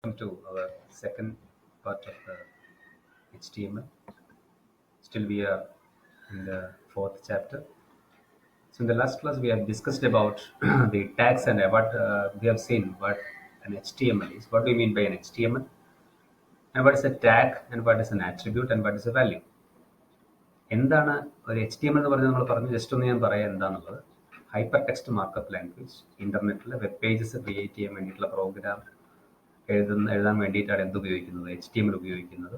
Welcome to our second part of the HTML. Still, we are in the fourth chapter. So, in the last class, we have discussed about the tags and what we have seen what an HTML is. What do we mean by an HTML? And what is a tag? And what is an attribute? And what is a value? എന്താണ് ഒരു H T M എന്ന് പറഞ്ഞാൽ നമ്മൾ പറഞ്ഞു just ഒന്ന് ഞാൻ പറയാം എന്താണെന്നുള്ളത്. ഹൈപ്പർ ടെക്സ്റ്റ് മാർക്കപ്പ് ലാംഗ്വേജ് ഇന്റർനെറ്റിൽ വെബ് പേജസ് ക്രിയേറ്റ് ചെയ്യാൻ വേണ്ടിയിട്ടുള്ള പ്രോഗ്രാം എഴുതാൻ വേണ്ടിയിട്ടാണ് എന്ത് ഉപയോഗിക്കുന്നത്, എച്ച് ടി എം എൽ ഉപയോഗിക്കുന്നത്.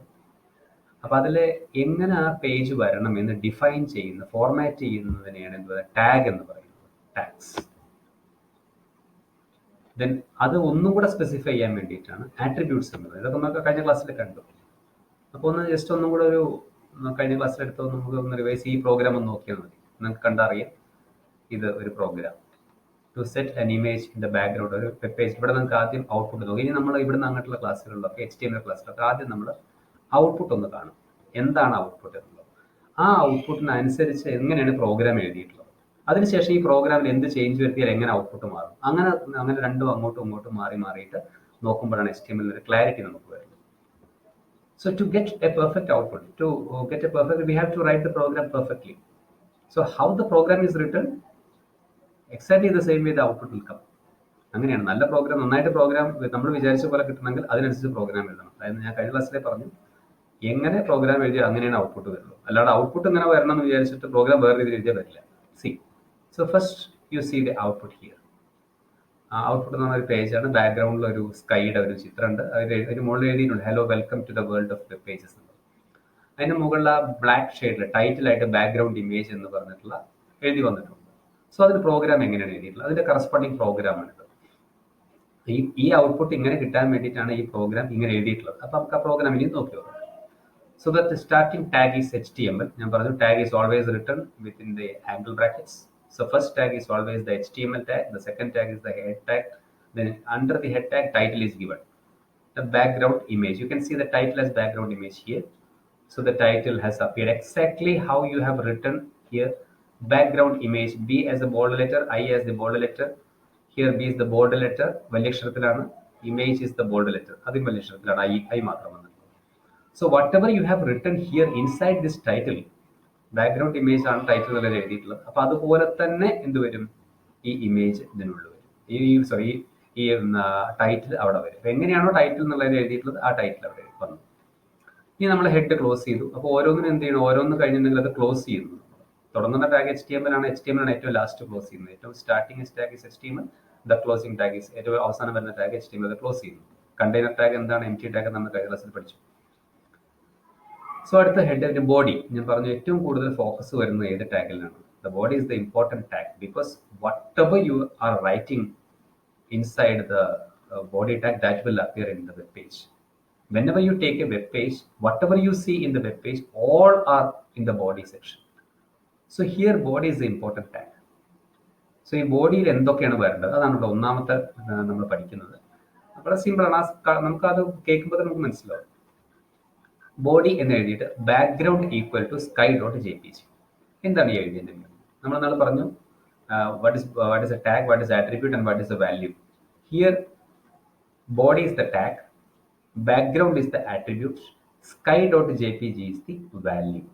അപ്പോൾ അതിൽ എങ്ങനെ ആ പേജ് വരണം എന്ന് ഡിഫൈൻ ചെയ്യുന്ന ഫോർമാറ്റ് ചെയ്യുന്നതിനെയാണ് എന്ത് പറയുക, ടാഗ് എന്ന് പറയുന്നത്. ടാഗ്സ്. ദെൻ അത് ഒന്നും കൂടെ സ്പെസിഫൈ ചെയ്യാൻ വേണ്ടിയിട്ടാണ് ആട്രിബ്യൂട്ട്സ് എന്ന് പറയുന്നത്. ഇതൊക്കെ നമുക്ക് കഴിഞ്ഞ ക്ലാസ്സിൽ കണ്ടു. അപ്പോൾ ഒന്ന് ജസ്റ്റ് ഒന്നും കൂടെ ഒരു കഴിഞ്ഞ ക്ലാസ്സിലെടുത്തോ നമുക്ക് ഒന്ന് റിവൈസ് ഈ പ്രോഗ്രാം ഒന്ന് നോക്കിയാൽ മതി. നിങ്ങൾക്ക് കണ്ടറിയാം ഇത് ഒരു പ്രോഗ്രാം. ടു സെറ്റ് അൻ ഇമേജ് ഇൻ ദ ബാക്ക്ഗ്രൗണ്ട്, ഒരു വെബ് പേജ്. ഇവിടെ നമുക്ക് ആദ്യം ഔട്ട്പുട്ട് നോക്കി. ഇനി നമ്മൾ ഇവിടുന്ന് അങ്ങോട്ടുള്ള ക്ലാസ്സുകളിലൊക്കെ എച്ച് ടി എം എൽ ക്ലാസ്സിലൊക്കെ ആദ്യം നമ്മൾ ഔട്ട്പുട്ട് ഒന്ന് കാണും. എന്താണ് ഔട്ട്പുട്ട് എന്നുള്ളത്, ആ ഔട്ട്പുട്ടിനനുസരിച്ച് എങ്ങനെയാണ് പ്രോഗ്രാം എഴുതിയിട്ടുള്ളത്, അതിനുശേഷം ഈ പ്രോഗ്രാമിൽ എന്ത് ചേഞ്ച് വരുത്തിയാൽ എങ്ങനെ ഔട്ട്പുട്ട് മാറും, അങ്ങനെ രണ്ടും അങ്ങോട്ടും ഇങ്ങോട്ടും മാറിയിട്ട് നോക്കുമ്പോഴാണ് എച്ച് ടി എം എൽ ഒരു ക്ലാരിറ്റി നമുക്ക് വരുന്നത്. So to get a perfect output, we have to write the program perfectly. So how the program is written, exactly the same way the output will come. അങ്ങനെയാണ് നല്ല programme, നന്നായിട്ട് programme നമ്മൾ വിചാരിച്ച പോലെ കിട്ടണമെങ്കിൽ അതിനനുസരിച്ച് പ്രോഗ്രാം എഴുതണം. അതായത് ഞാൻ കഴിഞ്ഞ ക്ലാസ്സിലെ പറഞ്ഞു, എങ്ങനെ പ്രോഗ്രാം എഴുതിയാൽ അങ്ങനെയാണ് ഔട്ട്പുട്ട് വരുള്ളൂ. അല്ലാതെ ഔട്ട്പുട്ട് ഇങ്ങനെ വരണം എന്ന് വിചാരിച്ചിട്ട് പ്രോഗ്രാം വേറെ രീതിയിൽ എഴുതിയാൽ പറ്റില്ല. So first you see the output here. Output എന്ന് പറഞ്ഞ ഒരു പേജാണ്. ബാക്ക്ഗ്രൗണ്ടിൽ ഒരു സ്കൈയുടെ ഒരു ചിത്രമുണ്ട്. അതിന് മുകളിൽ എഴുതിയിട്ടുണ്ട് hello welcome to the world of web pages എന്ന്. അതിന് മുകളിൽ ആ ബ്ലാക്ക് ഷെയ്ഡിൽ ടൈറ്റിലായിട്ട് ബാക്ക്ഗ്രൗണ്ട് ഇമേജ് എന്ന് പറഞ്ഞിട്ടുള്ള എഴുതി വന്നിട്ടുണ്ട്. സോ അതിന് പ്രോഗ്രാം എങ്ങനെയാണ് എഴുതിയിട്ടുള്ളത്, അതിന്റെ കറസ്പോണ്ടിങ് പ്രോഗ്രാമാണിത്. ഈ ഔട്ട്പുട്ട് ഇങ്ങനെ കിട്ടാൻ വേണ്ടിയിട്ടാണ് ഈ പ്രോഗ്രാം ഇങ്ങനെ എഴുതിയിട്ടുള്ളത്. അപ്പൊ നമുക്ക് ആ പ്രോഗ്രാം ഇനി നോക്കി നോക്കാം. So that starting tag is HTML. ഞാൻ പറഞ്ഞു tag is always written within the angle brackets. So first tag is always the HTML tag, the second tag is the head tag, then under the head tag title is given. The background image, you can see the title as background image here. So the title has appeared exactly how you have written here. Background image, B as a bold letter, I as the bold letter. Here B is the bold letter, വലിയ അക്ഷരത്തിലാണ്. Image is the bold letter, അതും വലിയ അക്ഷരത്തിലാണ്, I മാത്രമാണ്. So whatever you have written here inside this title, background image ആണ് title എന്നുള്ളത് എഴുതിയിട്ടുള്ളത്. അപ്പൊ അതുപോലെ തന്നെ എന്ത് വരും, ഈ ഇമേജ് ഇതിനുള്ളിൽ വരും. ഈ ടൈറ്റിൽ അവിടെ വരും. അപ്പൊ എങ്ങനെയാണോ ടൈറ്റിൽ എന്നുള്ളത് എഴുതിയിട്ടുള്ളത് ആ ടൈറ്റിൽ അവിടെ വന്നു. ഇനി നമ്മൾ ഹെഡ് ക്ലോസ് ചെയ്തു. അപ്പോൾ ഓരോന്നിനും എന്ത് ചെയ്യണം, ഓരോന്ന് കഴിഞ്ഞിട്ടുണ്ടെങ്കിൽ അത് ക്ലോസ് ചെയ്യുന്നു. തുടങ്ങുന്ന ടാഗ് HTML ആണ്. HTML ആണ് ഏറ്റവും ലാസ്റ്റ് ക്ലോസ് ചെയ്യുന്നത്. ഏറ്റവും starting tag is HTML, the closing tag is ഏറ്റവും അവസാനം വരുന്ന ടാഗ് HTML, അത് ക്ലോസ് ചെയ്യുന്നു. കണ്ടെയ്നർ ടാഗ് എന്താണ്, എംപ്റ്റി ടാഗ് നമ്മൾ കഴിഞ്ഞ ക്ലാസ്സിൽ പഠിച്ചു. സോ അടുത്ത ഹെഡിന്റെ ബോഡി ഞാൻ പറഞ്ഞു, ഏറ്റവും കൂടുതൽ ഫോക്കസ് വരുന്നത് ഏത് ടാഗിലാണ്. The body is the important tag because whatever you are writing inside the body tag that will appear in the web page. Whenever you take a web page, whatever you see in the web page, all are in the body section. So here body is the important tag. So ഈ ബോഡിയിൽ എന്തൊക്കെയാണ് വരേണ്ടത് അതാണ് ഇവിടെ ഒന്നാമത്തെ നമ്മൾ പഠിക്കുന്നത്. വളരെ സിമ്പിളാണ്. നമുക്കത് കേൾക്കുമ്പോൾ നമുക്ക് മനസ്സിലാവും. ബോഡി എന്ന് എഴുതിയിട്ട് background equal to sky dot JPG. എന്താണ് ഈ എഴുതിയത്? നമ്മൾ നാളെ പറഞ്ഞു what is a tag, what is attribute and what is the value. Here body is the tag, background is the attribute, sky dot JPG is the value.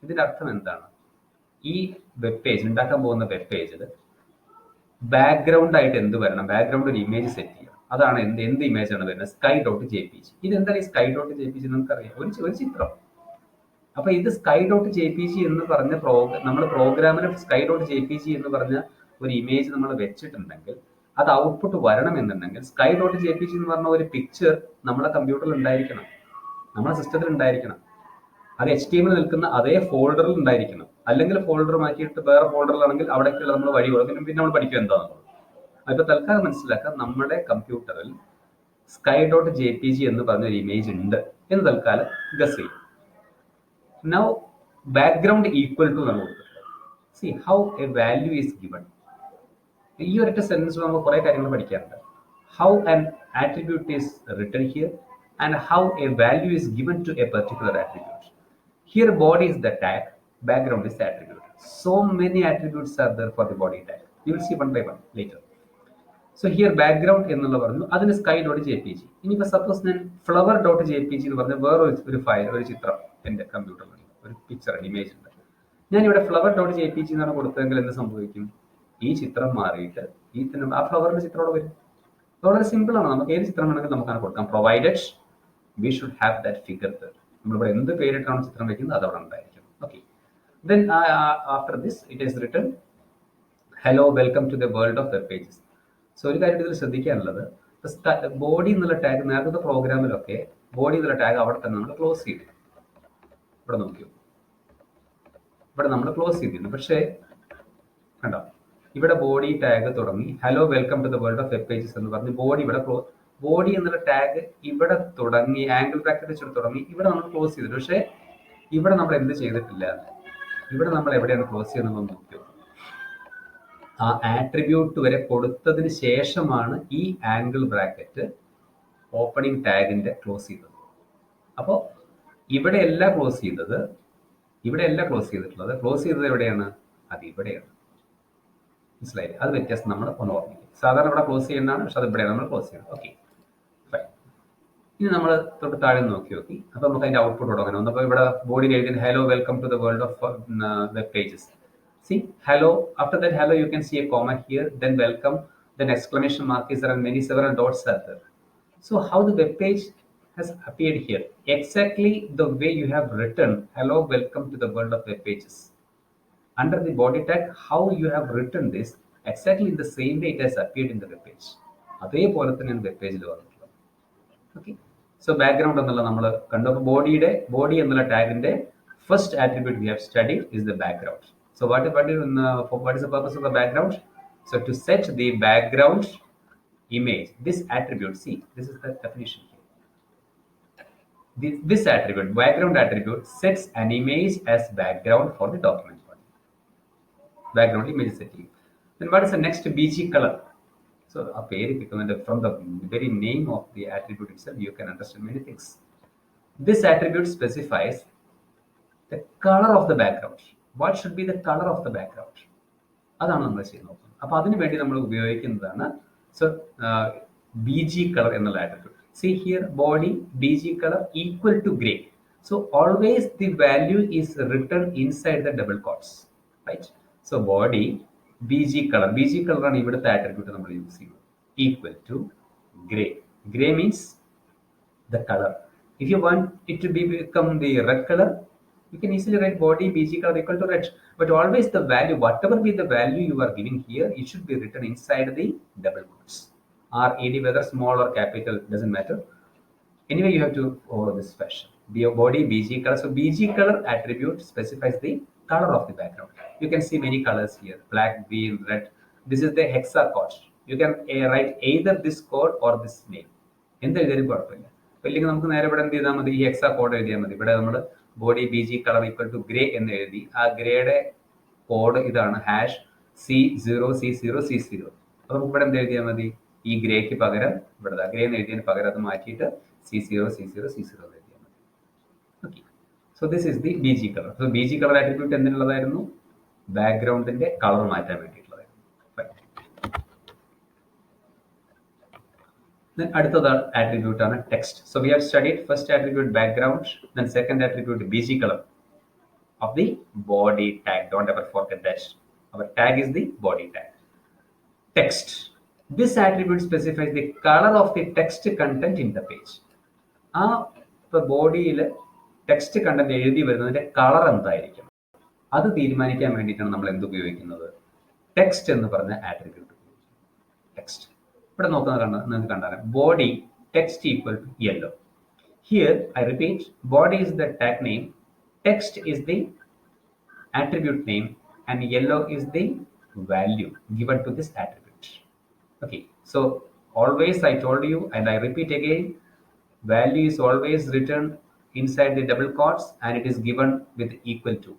ഇതിന്റെ അർത്ഥം എന്താണ്? ഈ വെബ് പേജ് ഉണ്ടാക്കാൻ പോകുന്ന വെബ് പേജിൽ ബാക്ക്ഗ്രൗണ്ട് ആയിട്ട് എന്ത് വരണം, ബാക്ക്ഗ്രൗണ്ട് ഒരു ഇമേജ് സെറ്റ് ചെയ്യുക. അതാണ് എന്ത് ഇമേജ് ആണ് വരുന്നത്, സ്കൈ ഡോട്ട് JPG. ഇതെന്താണ് ഈ സ്കൈ ഡോട്ട് JPG? നമുക്കറിയാം, ഒരു ചിത്രം. അപ്പൊ ഇത് സ്കൈ ഡോട്ട് JPG എന്ന് പറഞ്ഞ നമ്മൾ പ്രോഗ്രാമിൽ സ്കൈ ഡോട്ട് JPG എന്ന് പറഞ്ഞ ഒരു ഇമേജ് നമ്മൾ വെച്ചിട്ടുണ്ടെങ്കിൽ അത് ഔട്ട്പുട്ട് വരണമെന്നുണ്ടെങ്കിൽ സ്കൈ ഡോട്ട് JPG എന്ന് പറഞ്ഞ ഒരു പിക്ചർ നമ്മുടെ കമ്പ്യൂട്ടറിൽ ഉണ്ടായിരിക്കണം, നമ്മുടെ സിസ്റ്റത്തിൽ ഉണ്ടായിരിക്കണം. അത് HTML നിൽക്കുന്ന അതേ ഫോൾഡറിൽ ഉണ്ടായിരിക്കണം. അല്ലെങ്കിൽ ഫോൾഡർ മാറ്റിയിട്ട് വേറെ ഫോൾഡറിലാണെങ്കിൽ അവിടേക്കുള്ള നമ്മൾ വഴി കൊടുക്കും. പിന്നെ നമ്മൾ പഠിക്കും എന്താണെന്നുള്ളത്. ഇപ്പൊ തൽക്കാലം മനസ്സിലാക്കാം, നമ്മുടെ കമ്പ്യൂട്ടറിൽ സ്കൈ ഡോട്ട് JPG എന്ന് പറഞ്ഞൊരു ഇമേജ് ഉണ്ട് എന്ന് തൽക്കാലം ഗസ് ചെയ്യും. നൗ ബാക്ക്ഗ്രൗണ്ട് ഈക്വൽ ടു നമ്മൾ കൊടുത്തിട്ടുണ്ട്. See how a value is given. ഈ ഒരൊറ്റ സെന്റൻസ് നമ്മൾ കുറെ കാര്യങ്ങൾ പഠിക്കാറുണ്ട്. How an attribute is written here and how a value is given to a particular attribute. Here body is the tag, background is the attribute. So many attributes are there for the body tag. You will see one by one later. So here background എന്നുള്ള പറഞ്ഞു, അതിന് sky dot J P G. ഇനിയിപ്പോൾ suppose ഞാൻ flower dot J P G എന്ന് പറഞ്ഞ വേറെ ഒരു file, ഒരു ചിത്രം എൻ്റെ കമ്പ്യൂട്ടറിൽ ഒരു പിക്ചർ ഇമേജ് ഉണ്ട്. ഞാനിവിടെ flower dot J P G എന്നാണ് കൊടുത്തതെങ്കിൽ എന്ത് സംഭവിക്കും? ഈ ചിത്രം മാറിയിട്ട് ആ ഫ്ലവറിന്റെ ചിത്രം അവിടെ വരും. വളരെ സിമ്പിൾ ആണ്. നമുക്ക് ഏത് ചിത്രം വേണമെങ്കിൽ നമുക്കങ്ങനെ കൊടുക്കാം, provided we should have that figure. നമ്മളിവിടെ എന്ത് പേരിട്ടാണ് ചിത്രം വയ്ക്കുന്നത് അത് അവിടെ ഉണ്ടായിരിക്കും. Okay, then after this it is written hello welcome to the world of web pages. So ഒരു കാര്യം ഇതിൽ ശ്രദ്ധിക്കാനുള്ളത്, ബോഡി എന്നുള്ള ടാഗ് നേരത്തെ പ്രോഗ്രാമിലൊക്കെ ബോഡി എന്നുള്ള ടാഗ് അവിടെ തന്നെ നമ്മൾ ക്ലോസ് ചെയ്തു. ഇവിടെ നോക്കിയോ, ഇവിടെ നമ്മൾ ക്ലോസ് ചെയ്തിരുന്നു. പക്ഷേ കണ്ടോ, ഇവിടെ ബോഡി ടാഗ് തുടങ്ങി hello welcome to the world of web pages എന്ന് പറഞ്ഞ് ബോഡി ഇവിടെ ബോഡി എന്നുള്ള ടാഗ് ഇവിടെ തുടങ്ങി ആംഗിൾ ബ്രാക്കറ്റ് വെച്ചിട്ട് തുടങ്ങി, ഇവിടെ നമ്മൾ ക്ലോസ് ചെയ്തിട്ട്. പക്ഷേ ഇവിടെ നമ്മൾ എന്ത് ചെയ്തിട്ടില്ല, ഇവിടെ നമ്മൾ എവിടെയാണ് ക്ലോസ് ചെയ്യുന്നത് നോക്കിയോ, ആ ആട്രിബ്യൂട്ട് വരെ കൊടുത്തതിന് ശേഷമാണ് ഈ ആംഗിൾ ബ്രാക്കറ്റ് ഓപ്പണിംഗ് ടാഗിന്റെ ക്ലോസ് ചെയ്തത്. അപ്പോൾ ഇവിടെയല്ല ക്ലോസ് ചെയ്തത്, ഇവിടെയല്ല ക്ലോസ് ചെയ്തിട്ടുള്ളത്. ക്ലോസ് ചെയ്തത് എവിടെയാണ്? അത് ഇവിടെയാണ്. മനസ്സിലായില്ലേ? അത് വ്യത്യാസം നമ്മൾ ഒന്ന് ഓർമ്മിക്കും. സാധാരണ ഇവിടെ ക്ലോസ് ചെയ്യുന്നതാണ്, പക്ഷെ അത് ഇവിടെയാണ് നമ്മൾ ക്ലോസ് ചെയ്യുന്നത്. ഓക്കെ, ഇനി നമ്മൾ തൊട്ട് താഴെ നോക്കി. അപ്പോൾ നമുക്ക് അതിന്റെ ഔട്ട്പുട്ട് തുടങ്ങണം. അപ്പോൾ ഇവിടെ ബോഡിയിൽ എഴുതിയത് hello welcome to the world of web pages. See hello, after that hello you can see a comma here, then welcome, then exclamation mark is there, and many several dots are there. So how the web page has appeared here? Exactly the way you have written hello welcome to the world of web pages. Under the body tag, how you have written this, exactly in the same way it has appeared in the web page. അതേപോലെ തന്നെയാണ് web പേജിൽ വന്നിട്ടുള്ളത്. Okay, so background എന്നുള്ള നമ്മൾ കണ്ടു. Body എന്നുള്ള ടാഗിന്റെ first attribute we have studied is the background. So what is the purpose of the background? So to set the background image, this attribute, see, this is the definition here. This attribute, background attribute, sets an image as background for the document body. Background image setting. Then what is the next? BG color. So from the very name of the attribute itself, you can understand many things. This attribute specifies the color of the background. What should be the color of the background? അതാണ് നമ്മൾ ചെയ്യുന്നത്. അപ്പോൾ അതിനു വേണ്ടി നമ്മൾ ഉപയോഗിക്കുന്നതാണ് so BG color എന്നുള്ള attribute. See here, body BG color equal to gray. So always the value is written inside the double quotes, right? So body BG color ആണ് ഇവിടുത്തെ ആട്രിബ്യൂട്ട് നമ്മൾ യൂസ് ചെയ്യുന്നത്. Equal to gray. Gray means the color. If you want it to become the red color, you can easily write body BG color equal to red. But always the value, whatever be the value you are giving here, it should be written inside the double quotes. Or whether small or capital, doesn't matter. Anyway, you have to follow this fashion. Body BG color. So BG color attribute specifies the color of the background. You can see many colors here: black, green, red. This is the hexa code. You can write either this code or this name. എന്തെഴുതിയാലും കുഴപ്പമില്ല. ഇല്ലെങ്കിൽ നമുക്ക് നേരെ ഇവിടെ എന്ത് ചെയ്താൽ മതി, ഈ hexa code എഴുതിയാൽ മതി. ഇവിടെ നമ്മൾ body BG colour equal to grey എന്ന് എഴുതി. ആ ഗ്രേയുടെ കോഡ് ഇതാണ് C0C0C0. അപ്പോൾ നമുക്ക് ഇവിടെ എന്ത് എഴുതിയാൽ മതി, ഈ ഗ്രേക്ക് പകരം ഇവിടെ ഗ്രേ എന്ന് എഴുതിയതിന് പകരം അത് മാറ്റിയിട്ട് C0C0 എന്ന് എഴുതിയാൽ മതി. Okay, so this is the BG colour. So BG colour attribute എന്തിനുള്ളതായിരുന്നു? ബാക്ക്ഗ്രൗണ്ടിന്റെ കളർ മാറ്റാൻ വേണ്ടിയിട്ടുള്ളതായിരുന്നു. Then അടുത്തതാണ് attribute ആണ് text. So we have studied first attribute background, then second attribute BG color of the body tag. Don't ever forget that. Our tag is the body tag. Text. This attribute specifies the color of the text content in the page. ആ ബോഡിയിൽ text content എഴുതി വരുന്നതിന്റെ colour എന്തായിരിക്കും അത് തീരുമാനിക്കാൻ വേണ്ടിയിട്ടാണ് നമ്മൾ എന്ത് ഉപയോഗിക്കുന്നത്? ടെക്സ്റ്റ് എന്ന് പറഞ്ഞ ആട്രിബ്യൂട്ട്. ടെക്സ്റ്റ് ഇവിടെ നോക്കുന്നത് നിങ്ങൾക്ക് കണ്ടാലും body text equal to yellow. Here I repeat, body is the tag name, text is the attribute name, and yellow is the value given to this attribute. Okay, so always I told you and I repeat again, value is always written inside the double quotes and it is given with equal to.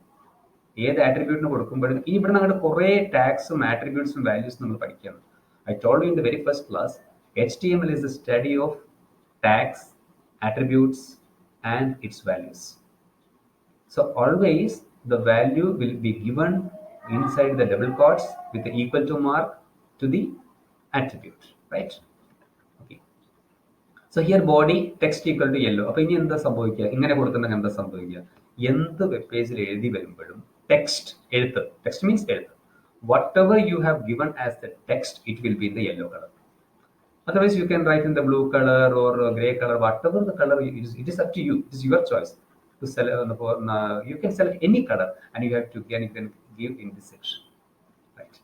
ഏത് ആട്രിബ്യൂട്ടിന് കൊടുക്കുമ്പോഴും ഈ ഇവിടെ നമ്മുടെ കുറേ ടാഗ്സും ആട്രിബ്യൂട്ട്സും വാല്യൂസും നമ്മൾ പഠിക്കണം. I told you in the very first class, HTML is the study of tags, attributes and its values. So always the value will be given inside the double quotes with the equal to mark to the attribute, right? Okay. So here body text equal to yellow. അപ്പോൾ ഇനി എന്താ സംഭവിക്കുക? ഇങ്ങനെ കൊടുക്കുന്നെങ്കിൽ എന്താ സംഭവിക്കുക? എന്ത് web പേജിൽ എഴുതി വരുമ്പോഴും text means എഴുത്ത്, whatever you have given as the text, it will be in the yellow color. Otherwise, you can write in the blue color or gray color, whatever the color it is up to you. It is your choice to select. You can select any color, and you can give in this section, right?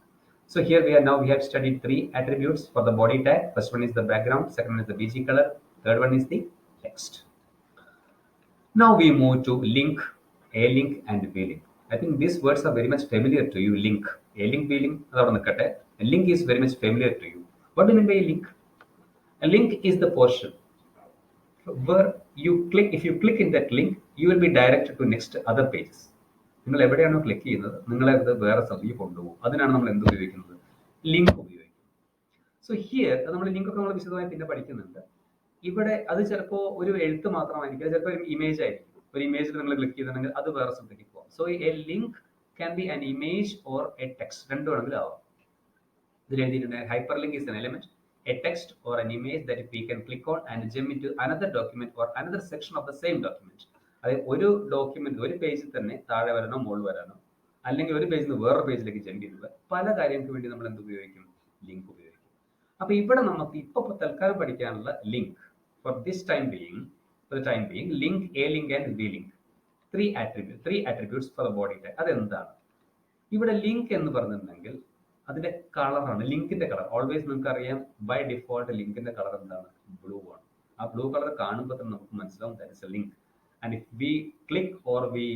So here we have studied 3 attributes for the body tag. First one is the background, second one is the BG color, third one is the text. Now we move to link, a link and v link. I think these words are very much familiar to you. Link, a link, v link. A link is very much familiar to you. What do you mean by a link? A link is the portion where you click. If you click in that link, you will be directed to next other pages. നിങ്ങൾ എവിടെയാണോ click ചെയ്യുന്നത് നിങ്ങളെ അത് വേറെ സ്ഥലത്തേക്ക് കൊണ്ടുപോകും. അതിനാണ് നമ്മൾ എന്ത് ഉപയോഗിക്കുന്നത്? ലിങ്ക് ഉപയോഗിക്കുന്നത്. സോ ഹിയർ നമ്മൾ ലിങ്ക് ഒക്കെ നമ്മൾ വിശദമായി പിന്നെ പഠിക്കുന്നുണ്ട്. ഇവിടെ അത് ചിലപ്പോൾ ഒരു എഴുത്ത് മാത്രമായിരിക്കും, ചിലപ്പോൾ ഒരു ഇമേജ് ആയിരിക്കും. ഒരു ഇമേജിൽ നിങ്ങൾ ക്ലിക്ക് ചെയ്തിട്ടുണ്ടെങ്കിൽ അത് വേറെ സ്ഥലത്തേക്ക് പോകും. So A link can be an image or A text, രണ്ടും വേണമെങ്കിലും ആവാം. ഇതിൽ എഴുതിയിട്ടുണ്ട് hyper link is N element, a text or an image that we can click on and jump into another document or another section of the same document. അതായത് ഒരു document ഒരു പേജിൽ തന്നെ താഴെ വരാനോ മുകളിൽ വരാനോ അല്ലെങ്കിൽ ഒരു പേജിൽ നിന്ന് വേറെ പേജിലേക്ക് ജമ്പ് ചെയ്യുന്നത് പല കാര്യങ്ങൾക്ക് വേണ്ടി നമ്മൾ എന്ത് ഉപയോഗിക്കും? ലിങ്ക് ഉപയോഗിക്കും. അപ്പൊ ഇവിടെ നമുക്ക് ഇപ്പൊ തൽക്കാലം പഠിക്കാനുള്ള link for the time being, link, a link and v link. Three attributes for the body tag. അതെന്താണ്? ഇവിടെ ലിങ്ക് എന്ന് പറഞ്ഞിട്ടുണ്ടെങ്കിൽ അതിന്റെ കളറാണ്, ലിങ്കിന്റെ കളർ. ഓൾവേസ് നിങ്ങൾക്ക് അറിയാം, ബൈ ഡിഫോൾട്ട് ലിങ്കിന്റെ കളർ എന്താണ്? ബ്ലൂ ആണ്. ആ ബ്ലൂ കളർ കാണുമ്പോൾ തന്നെ നമുക്ക് മനസ്സിലാവും that is a link. And if we click or we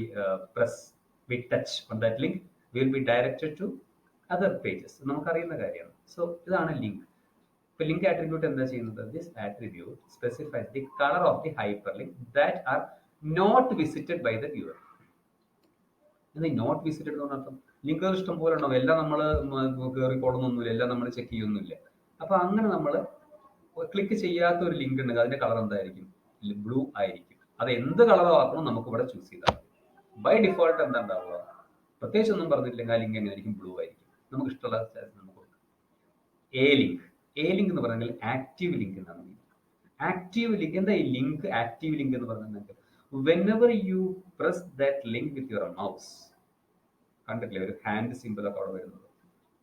touch on that link, we will be directed to other pages. നമുക്കറിയുന്ന കാര്യമാണ്. സോ ഇതാണ് ലിങ്ക്. ഇപ്പൊ ലിങ്ക് ആട്രിബ്യൂട്ട് എന്താ ചെയ്യുന്നത്? This attribute specifies the colour of the hyperlink that are not visited by the viewer. Not visited എന്ന് പറഞ്ഞാൽ ലിങ്കുകൾ ഇഷ്ടം പോലെ ഉണ്ടാവും. എല്ലാം നമ്മൾ കയറിക്കോളുന്നൊന്നുമില്ല, എല്ലാം നമ്മൾ ചെക്ക് ചെയ്യൊന്നുമില്ല. അപ്പൊ അങ്ങനെ നമ്മൾ ക്ലിക്ക് ചെയ്യാത്ത ഒരു ലിങ്ക് ഉണ്ടെങ്കിൽ അതിന്റെ കളർ എന്തായിരിക്കും? ബ്ലൂ ആയിരിക്കും. അത് എന്ത് കളറോ ആക്കണം നമുക്ക് ഇവിടെ ചൂസ് ചെയ്താൽ. ബൈ ഡിഫോൾട്ട് എന്താ ഉണ്ടാവുക? പ്രത്യേകിച്ച് ഒന്നും പറഞ്ഞിട്ടില്ലെങ്കിൽ ആ ലിങ്ക് എങ്ങനെയായിരിക്കും? ബ്ലൂ ആയിരിക്കും. നമുക്ക് ഇഷ്ടമുള്ള നമുക്ക് കൊടുക്കാം. എ ലിങ്ക് എന്ന് പറഞ്ഞാൽ ആക്റ്റീവ് ലിങ്ക് എന്നാണ്. ആക്റ്റീവ് ലിങ്ക് എന്താ? ഈ ലിങ്ക് ആക്റ്റീവ് ലിങ്ക് എന്ന് പറഞ്ഞിട്ടുണ്ടെങ്കിൽ whenever you press that link with your mouse, കണ്ടിട്ടില്ലേ ഒരു ഹാൻഡ് സിമ്പിൾ ഒക്കെ അവിടെ വരുന്നത്.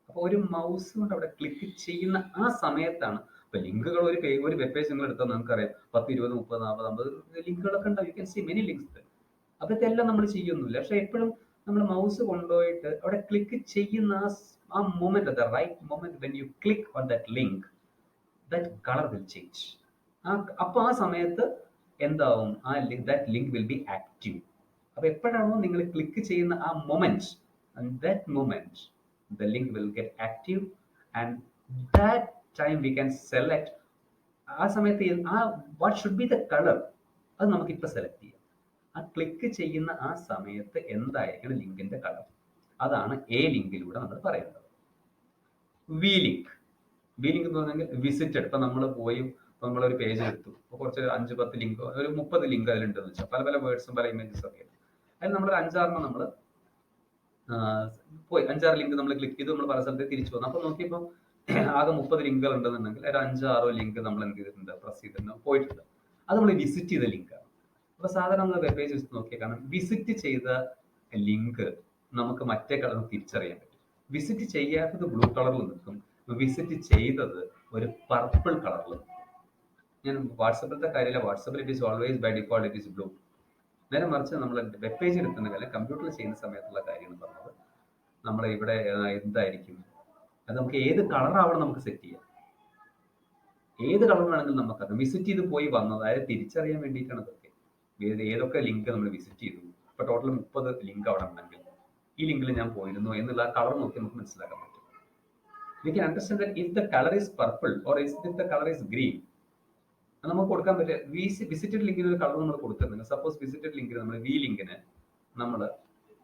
അപ്പൊ ഒരു മൗസ് കൊണ്ട് അവിടെ ക്ലിക്ക് ചെയ്യുന്ന ആ സമയത്താണ്. ഇപ്പൊ ലിങ്കുകൾ ഒരു വെബ് പേജ് നിങ്ങൾ എടുത്താൽ നമുക്കറിയാം 10, 20, 30, 40, 50 ലിങ്കുകളൊക്കെ ഉണ്ടാവും. You can see many links. അതെല്ലാം നമ്മൾ ചെയ്യൊന്നുമില്ല. പക്ഷെ എപ്പോഴും നമ്മൾ മൗസ് കൊണ്ടുപോയിട്ട് അവിടെ ക്ലിക്ക് ചെയ്യുന്ന ആ moment, the right moment when you click on that link, that colour will change. അപ്പൊ ആ സമയത്ത് എന്താവും? ആ that link will be active. അപ്പൊ എപ്പോഴാണോ നിങ്ങൾ ക്ലിക്ക് ചെയ്യുന്ന ആ moment, that moment the link will get active, and that time we can select ആ സമയത്ത് what should be the color, അത് നമുക്ക് ഇപ്പൊ സെലക്ട് ചെയ്യാം. ആ ക്ലിക്ക് ചെയ്യുന്ന ആ സമയത്ത് എന്തായിരിക്കണം ലിങ്കിന്റെ കളർ, അതാണ് എ ലിങ്കിലൂടെ നമ്മൾ പറയുന്നത്. വി ലിങ്ക് എന്ന് പറഞ്ഞാൽ വിസിറ്റഡ്. ഇപ്പൊ നമ്മൾ പോയി നമ്മളൊരു പേജ് എടുത്തു, കുറച്ച് 5-10 ലിങ്ക്, ഒരു 30 ലിങ്ക് അതിലുണ്ടെന്ന് വെച്ചാൽ പല വേർഡ്സും പല ഇമേജസും ഒക്കെ. അതിൽ നമ്മൾ 5-6 നമ്മൾ പോയി 5-6 ലിങ്ക് നമ്മൾ ക്ലിക്ക് ചെയ്ത് നമ്മൾ പല സ്ഥലത്ത് തിരിച്ചു വന്നു. അപ്പൊ നോക്കിയപ്പോൾ ആകെ 30 ലിങ്കുകൾ ഉണ്ടെന്നുണ്ടെങ്കിൽ ഒരു 5-6 ലിങ്ക് നമ്മൾ എന്ത് ചെയ്തിട്ടുണ്ട്? പ്രസ് ചെയ്തിട്ടുണ്ട്, പോയിട്ടുണ്ട്. അത് നമ്മൾ വിസിറ്റ് ചെയ്ത ലിങ്കാണ്. അപ്പൊ സാധാരണ നമ്മൾ വെബ് പേജ് നോക്കിയാൽ കാണാം, വിസിറ്റ് ചെയ്ത ലിങ്ക് നമുക്ക് മറ്റേ കളർ തിരിച്ചറിയാൻ പറ്റും. വിസിറ്റ് ചെയ്യാത്തത് ബ്ലൂ കളറിൽ നിൽക്കും, വിസിറ്റ് ചെയ്തത് ഒരു പർപ്പിൾ കളറിൽ. ഞാൻ വാട്സപ്പിലത്തെ കാര്യമില്ല, വാട്സപ്പിൽ it is always by default it is blue. നേരെ മറിച്ച് നമ്മൾ വെബ് പേജ് എടുക്കുന്ന കാര്യം കമ്പ്യൂട്ടറിൽ ചെയ്യുന്ന സമയത്തുള്ള കാര്യമാണ് പറഞ്ഞത്. നമ്മൾ ഇവിടെ എന്തായിരിക്കും അത് നമുക്ക് ഏത് കളറാവണം നമുക്ക് സെറ്റ് ചെയ്യാം. ഏത് കളർ വേണമെങ്കിലും നമുക്കത് വിസിറ്റ് ചെയ്ത് പോയി വന്നത്, അതായത് തിരിച്ചറിയാൻ വേണ്ടിയിട്ടാണ് അതൊക്കെ. ഏതൊക്കെ ലിങ്ക് നമ്മൾ വിസിറ്റ് ചെയ്തു, ഇപ്പൊ ടോട്ടൽ 30 ലിങ്ക് അവിടെ ഉണ്ടെങ്കിൽ ഈ ലിങ്കിൽ ഞാൻ പോയിരുന്നു എന്നുള്ള കളർ നോക്കി നമുക്ക് മനസ്സിലാക്കാൻ പറ്റും. We can understand that if the colour is purple or if the colour is green, നമുക്ക് കൊടുക്കാൻ പറ്റില്ല. വിസിറ്റഡ് ലിങ്കിന് ഒരു കളർ നമ്മൾ കൊടുക്കുന്നുണ്ട്. സപ്പോസ് വിസിറ്റഡ് ലിങ്കിന് നമ്മൾ വി ലിങ്കിന് നമ്മൾ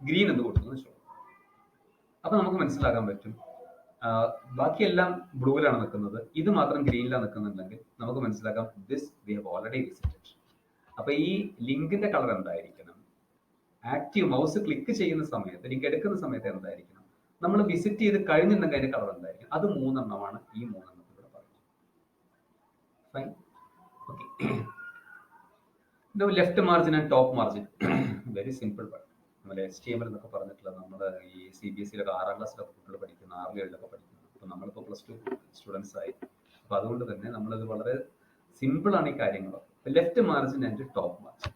ഗ്രീൻ എന്ന് കൊടുക്കുന്നു വെച്ചോ. അപ്പൊ നമുക്ക് മനസ്സിലാക്കാൻ പറ്റും ബാക്കിയെല്ലാം ബ്ലൂവിലാണ് നിൽക്കുന്നത്, ഇത് മാത്രം ഗ്രീനിലാണ് നിൽക്കുന്നുണ്ടെങ്കിൽ നമുക്ക് മനസ്സിലാക്കാം this we have already visited. അപ്പൊ ഈ ലിങ്കിന്റെ കളർ എന്തായിരിക്കണം? ആക്റ്റീവ് മൗസ് ക്ലിക്ക് ചെയ്യുന്ന സമയത്ത്, ലിങ്ക് എടുക്കുന്ന സമയത്ത് എന്തായിരിക്കണം? നമ്മൾ വിസിറ്റ് ചെയ്ത് കഴിഞ്ഞിട്ടുണ്ടെങ്കിൽ അതിന്റെ കളർ എന്തായിരിക്കും? അത് 3 എണ്ണമാണ്. ഈ 3 എണ്ണത്തിൽ fine. Okay. Left margin and top margin very simple one. നമ്മൾ HTML എന്നൊക്കെ പറഞ്ഞിട്ടുള്ളത് നമ്മൾ ഈ CBSE 6ാം ക്ലാസ്സിലൊക്കെ കുട്ടികൾ പഠിക്കുന്നു, 6 7 പഠിക്കുന്നു. അപ്പോൾ നമ്മളിപ്പോൾ +2 സ്റ്റുഡൻസ് ആയി. അപ്പോൾ അതുകൊണ്ട് തന്നെ നമ്മളത് വളരെ സിമ്പിളാണ് ഈ കാര്യങ്ങൾ. Left margin and top margin.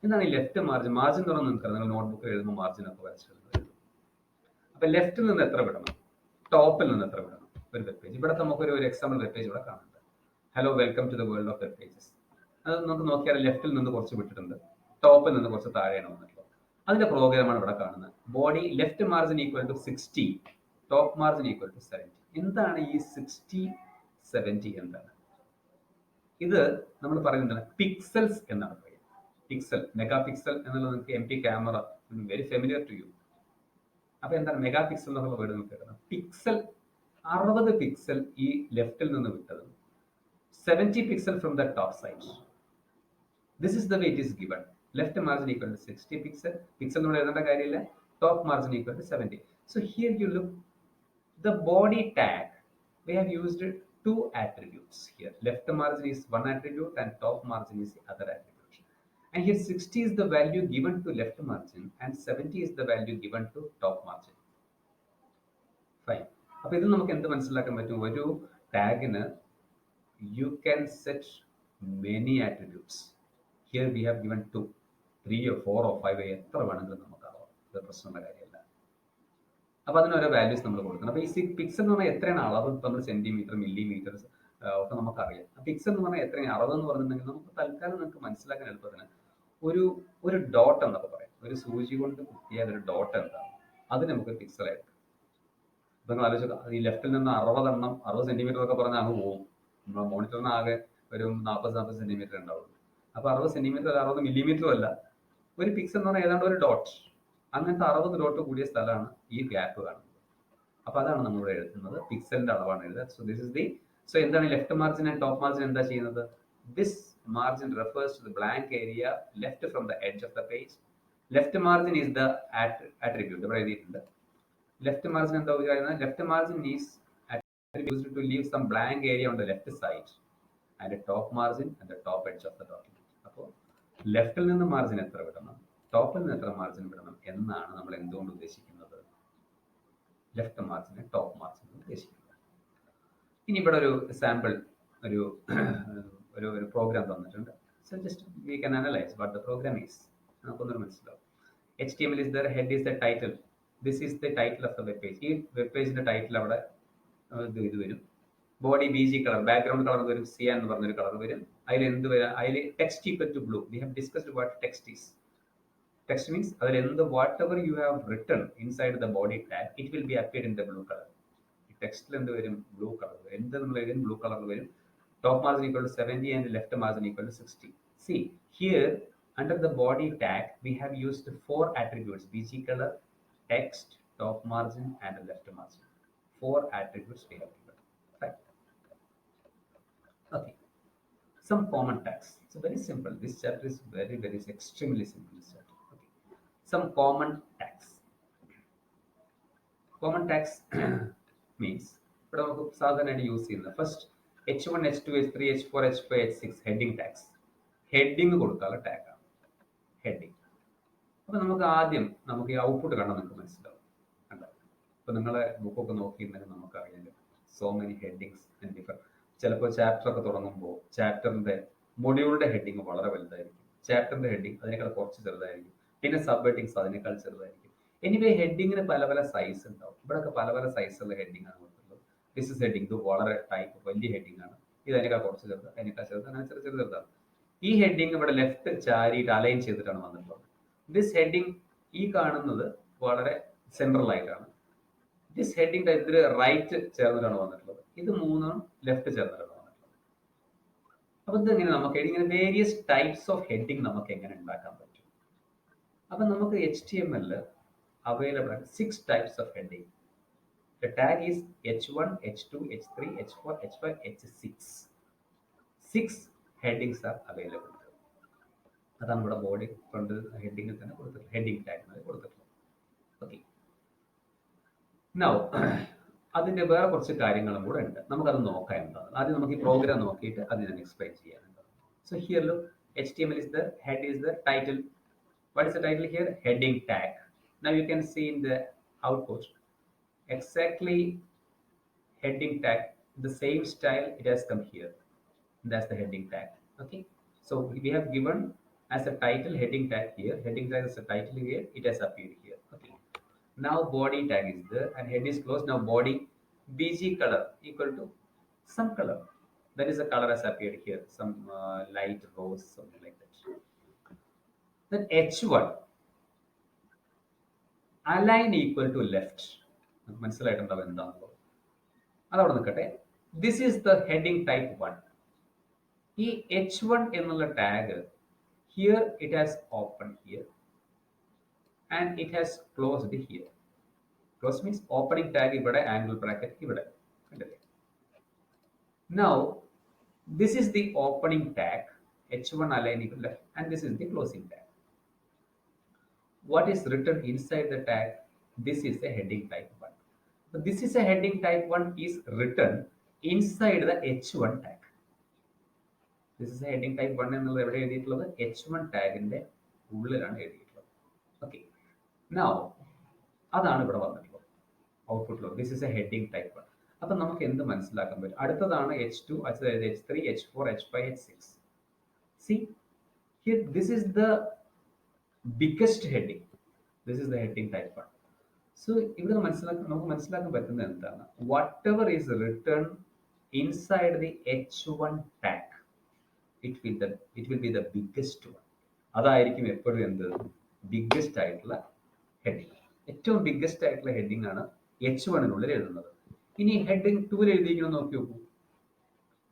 എന്താണ് ഈ ലെഫ്റ്റ് മാർജിൻ? മാർജിൻ തുറന്ന് നിൽക്കുന്നത് നിങ്ങൾ നോട്ട്ബുക്കിൽ എഴുതുമ്പോൾ മാർജിനൊക്കെ വരച്ചിരുന്നത്. അപ്പോൾ ലെഫ്റ്റിൽ നിന്ന് എത്ര വിടണം, ടോപ്പിൽ നിന്ന് എത്ര വിടണം? ഒരു വെബ് പേജ് ഇവിടെ നമുക്കൊരു എക്സാമ്പിൾ വെബ് പേജ് ഇവിടെ കാണുന്നുണ്ട്. Hello welcome to the world of web pages. അത് നമുക്ക് നോക്കിയാൽ ലെഫ്റ്റിൽ നിന്ന് കുറച്ച് വിട്ടിട്ടുണ്ട്, ടോപ്പിൽ നിന്ന് കുറച്ച് താഴെയാണ് വന്നിട്ടുള്ളത്. അതിന്റെ പ്രോഗ്രാമാണ് ഇവിടെ കാണുന്നത്. Body left margin equal to 60, top margin equal to 70. എന്താണ് ഈ 60 70 എന്താണ്? ഇത് നമ്മൾ പറയുന്നത് പിക്സൽസ് എന്നാണ് പറയുന്നത്. പിക്സൽ, മെഗാ പിക്സൽ എന്നുള്ളത് നിങ്ങൾക്ക് MP camera very familiar to you. അപ്പൊ എന്താണ് മെഗാ പിക്സൽ എന്നുള്ള വേർഡ് നമുക്ക് കേൾക്കണം. പിക്സൽ 60 പിക്സൽ ഈ ലെഫ്റ്റിൽ നിന്ന് വിട്ടതും 70 pixel from the top side. This is the way it is given. Left margin equal to 60 pixel. Pixel നമ്മൾ എഴുതേണ്ട കാര്യമില്ല. Top margin equal to 70. So here you look the body tag. We have used two attributes here. Left margin is one attribute and top margin is the other attribute. And here 60 is the value given to left margin and 70 is the value given to top margin. Fine. അപ്പോൾ ഇത് നമുക്ക് എന്ത് മനസ്സിലാക്കാൻ പറ്റും? ഒരു ടാഗിന് you can set many attributes. Here we have given 2, 3 or 4 or 5 എത്ര വേണമെങ്കിലും നമുക്കാവാം. ഇത് പ്രശ്നമുള്ള കാര്യമല്ല. അപ്പൊ അതിന് ഓരോ വാല്യൂസ് നമ്മൾ കൊടുക്കണം. അപ്പൊ ഈ പിക്സൽ എന്ന് പറഞ്ഞാൽ എത്രയാണ് അളവ്? നമ്മൾ സെന്റിമീറ്റർ, മില്ലിമീറ്റർ ഒക്കെ നമുക്കറിയാം. പിക്സൽ എന്ന് പറഞ്ഞാൽ എത്രയാണ് അളവ് എന്ന് പറഞ്ഞിട്ടുണ്ടെങ്കിൽ നമുക്ക് തൽക്കാലം നിങ്ങൾക്ക് മനസ്സിലാക്കാൻ എളുപ്പത്തിന് ഒരു ഡോട്ട് എന്നൊക്കെ പറയാം. ഒരു സൂചി കൊണ്ട് കുത്തിയാൽ ഒരു ഡോട്ട് എന്താണ്, അത് നമുക്ക് പിക്സൽ ആയിരിക്കും. അപ്പൊ നിങ്ങൾ ആലോചിക്കുക, ഈ ലെഫ്റ്റിൽ നിന്ന് 60 സെന്റിമീറ്റർ ഒക്കെ പറഞ്ഞാൽ അങ്ങ് പോകും. നമ്മുടെ മോണിറ്ററിന് ആകെ ഒരു 40 സെന്റിമീറ്റർ ഉണ്ടാവുള്ളൂ. അപ്പൊ 60 സെന്റിമീറ്റർ 60 മില്ലിമീറ്ററും അല്ല. ഒരു പിക്സൽ എന്ന് പറഞ്ഞാൽ ഏതാണ്ട് ഒരു ഡോട്ട്. അങ്ങനത്തെ 60 ഡോട്ട് കൂടിയ സ്ഥലമാണ് ഈ ഗ്യാപ്പ് കാണുന്നത്. അപ്പൊ അതാണ് നമ്മളിവിടെ എഴുതുന്നത്, പിക്സലിന്റെ അളവാണ് എഴുതുക. So this is the. So എന്താണ് left margin and top margin എന്താ ചെയ്യുന്നത്? This margin refers to the blank area left from the edge of the page. Left margin is the attribute. ഇവിടെ എഴുതിയിട്ടുണ്ട്. ലെഫ്റ്റ് മാർജിൻ എന്താ പറയുന്നത്? Left margin is used to leave some blank area on the left side and a top margin and the top edge of the document. അപ്പോൾ ലെഫ്റ്റിൽ നിന്ന് margin എത്ര വിടണം, ടോപ്പിൽ നിന്ന് എത്ര മാർജിൻ വിടണം എന്നാണ് നമ്മൾ എന്തുകൊണ്ട് ഉദ്ദേശിക്കുന്നത്? ലെഫ്റ്റ് മാർജിന് ടോപ്പ് മാർജിൻ ഉദ്ദേശിക്കുന്നത്. ഇനി ഇവിടെ ഒരു സാമ്പിൾ ഒരു പ്രോഗ്രാം തന്നിട്ടുണ്ട്. So just we can analyse what the program is. നമുക്കൊന്നും മനസ്സിലാവും. HTML is there, head is the title. This is the title of the web page. ഈ വെബ് പേജിന്റെ ടൈറ്റിൽ അവിടെ ഇത് വരും. Body BG colour, background colour വരും, സിയാൻ എന്ന് പറഞ്ഞൊരു കളർ വരും. അതിൽ എന്ത് വരാം? അതിൽ text equal to blue. We have discussed what text is. Text means അതിൽ എന്ത് whatever you have written inside the body tag it will be appeared in the blue colour. ഈ ടെക്സ്റ്റിൽ എന്ത് വരും? Blue colour. എന്ത് നമ്മൾ എഴുതും? Blue colour വരും. Top margin equal to 70 and left margin equal to 60. See here under the body tag we have used 4 attributes: BG color, text, top margin and left margin. 4 attributes we have given. Right? Okay. Some common tags. So very simple. This chapter is very extremely simple. This chapter. Okay. Some common tags. Common tags means ഇവിടെ നമുക്ക് സാധാരണയായിട്ട് use ചെയ്യുന്നത് first H1, H2, H3, H4, H5, H6 heading tags. Heading കൊടുക്കാനുള്ള ടാഗാണ് heading. അപ്പൊ നമുക്ക് ആദ്യം ഈ output കണ്ടാൽ നിങ്ങൾക്ക് മനസ്സിലാവും. കണ്ടോ? ഇപ്പൊ നിങ്ങളെ ബുക്കൊക്കെ നോക്കിയിട്ടുണ്ടെങ്കിൽ നമുക്കറിയാം so many headings and different. ചിലപ്പോൾ ചാപ്റ്റർ ഒക്കെ തുടങ്ങുമ്പോൾ ചാപ്റ്ററിന്റെ മൊഡ്യൂളിന്റെ ഹെഡിങ് വളരെ വലുതായിരിക്കും, ചാപ്റ്ററിന്റെ ഹെഡിങ് അതിനേക്കാൾ കുറച്ച് ചെറുതായിരിക്കും, പിന്നെ സബ് ഹെഡിങ്സ് അതിനേക്കാൾ ചെറുതായിരിക്കും. എനിവേ ഹെഡിങ്ങിന് പല സൈസ് ഉണ്ടാവും. ഇവിടെയൊക്കെ പല സൈസുള്ള ഹെഡിങ് ആണ് കൊടുത്തിട്ടുള്ളത്. ദിസ് ഇസ് ഹെഡിങ്, ഇത് വളരെ ടൈപ്പ് വലിയ ഹെഡിങ് ആണ്. ഇത് അതിനേക്കാൾ കുറച്ച് ചെറുത്, അതിനേക്കാൾ ചെറുത്, അങ്ങനെ ചെറുതാണ്. ഈ ഹെഡിങ് ഇവിടെ ലെഫ്റ്റ് ചാരിയിട്ട് അലൈൻ ചെയ്തിട്ടാണ് വന്നിട്ടുള്ളത്. ദിസ് ഹെഡിങ് ഈ കാണുന്നത് വളരെ സെൻട്രൽ ആയിട്ടാണ്. ദിസ് ഹെഡിങ് ഇതിൽ റൈറ്റ് ചേർന്നിട്ടാണ് വന്നിട്ടുള്ളത്. ഇത് മൂന്നും ലെഫ്റ്റ് ചേർന്നിട്ടാണ് വന്നിട്ടുള്ളത്. അപ്പൊ ഇതെങ്ങനെ നമുക്ക് ഇങ്ങനെ വേരിയസ് ടൈപ്സ് ഓഫ് ഹെഡിങ് നമുക്ക് എങ്ങനെ ഉണ്ടാക്കാൻ പറ്റും? അപ്പൊ നമുക്ക് HTML അവൈലബിൾ ആണ് 6 types of heading. The tag is H1, H2, H3, H4, H5, H6. 6 headings are available. അതാണ് ഇവിടെ ബോഡി ഫ്രണ്ട് ഹെഡിങ്ങിൽ തന്നെ കൊടുത്തിട്ടുള്ളത്, ഹെഡിങ് ടാഗ് കൊടുത്തിട്ടുള്ളത്. ഓക്കെ. Now അതിന്റെ വേറെ കുറച്ച് കാര്യങ്ങളും കൂടെ ഉണ്ട്. നമുക്കത് നോക്കാം എന്താണ്. ആദ്യം നമുക്ക് ഈ പ്രോഗ്രാം നോക്കിയിട്ട് അത് ഞാൻ എക്സ്പ്ലെയിൻ ചെയ്യാനുണ്ട്. So here look, HTML is the head is the title. What is the title here? Heading tag. Now you can see in the output exactly heading tag, the same style it has come here. That's the heading tag. Okay. So we have given as a title heading tag here. Heading tag is a title here. It has appeared here. Okay. Now body tag is there and head is closed. Now body BG color equal to some color. That is the color has appeared here. Some light rose, something like that. Then H1 align equal to left. മനസ്സിലായിട്ടുണ്ടാവും എന്താണല്ലോ. അതവിടെ നിൽക്കട്ടെ. This is the heading type 1. ഈ H1 എന്നുള്ള tag here it has opened here and it has closed here. Close means opening tag ഇവിടെ angle bracket ഇവിടെ. കണ്ടില്ലേ? Now this is the opening tag H1 align equal left and this is the closing tag. What is written inside the tag? This is a heading type 1. So this is a heading type 1 is written inside the H1 tag. This is a heading type 1 എന്നുള്ളത് എവിടെ എഴുതിയിട്ടുള്ളത് H1 ടാഗിന്റെ ഉള്ളിലാണ് എഴുതിയിട്ടുള്ളത്. Okay. Now അതാണ് ഇവിടെ വന്നിട്ടുള്ളത് ഔട്ട്പുട്ടിലുള്ളത്. This is a heading type 1. അപ്പം നമുക്ക് എന്ത് മനസ്സിലാക്കാൻ പറ്റും? അടുത്തതാണ് H2, അതായത് H3, H4, H5, H6. See here, this is the biggest heading. This is the heading type 1. So ഇവിടെ നമുക്ക് മനസ്സിലാക്കാൻ പറ്റുന്നത് എന്താണ്? Whatever is written inside the H1 tag, it will be the biggest one. അതായിരിക്കും എപ്പോഴും എന്ത് biggest ആയിട്ടുള്ള heading. ഏറ്റവും ബിഗ്ഗസ്റ്റ് ആയിട്ടുള്ള ഹെഡിങ് ആണ് H1 എഴുതുന്നത്. ഇനി ഹെഡിങ് 2 എഴുതിയിരിക്കണം നോക്കി നോക്കൂ.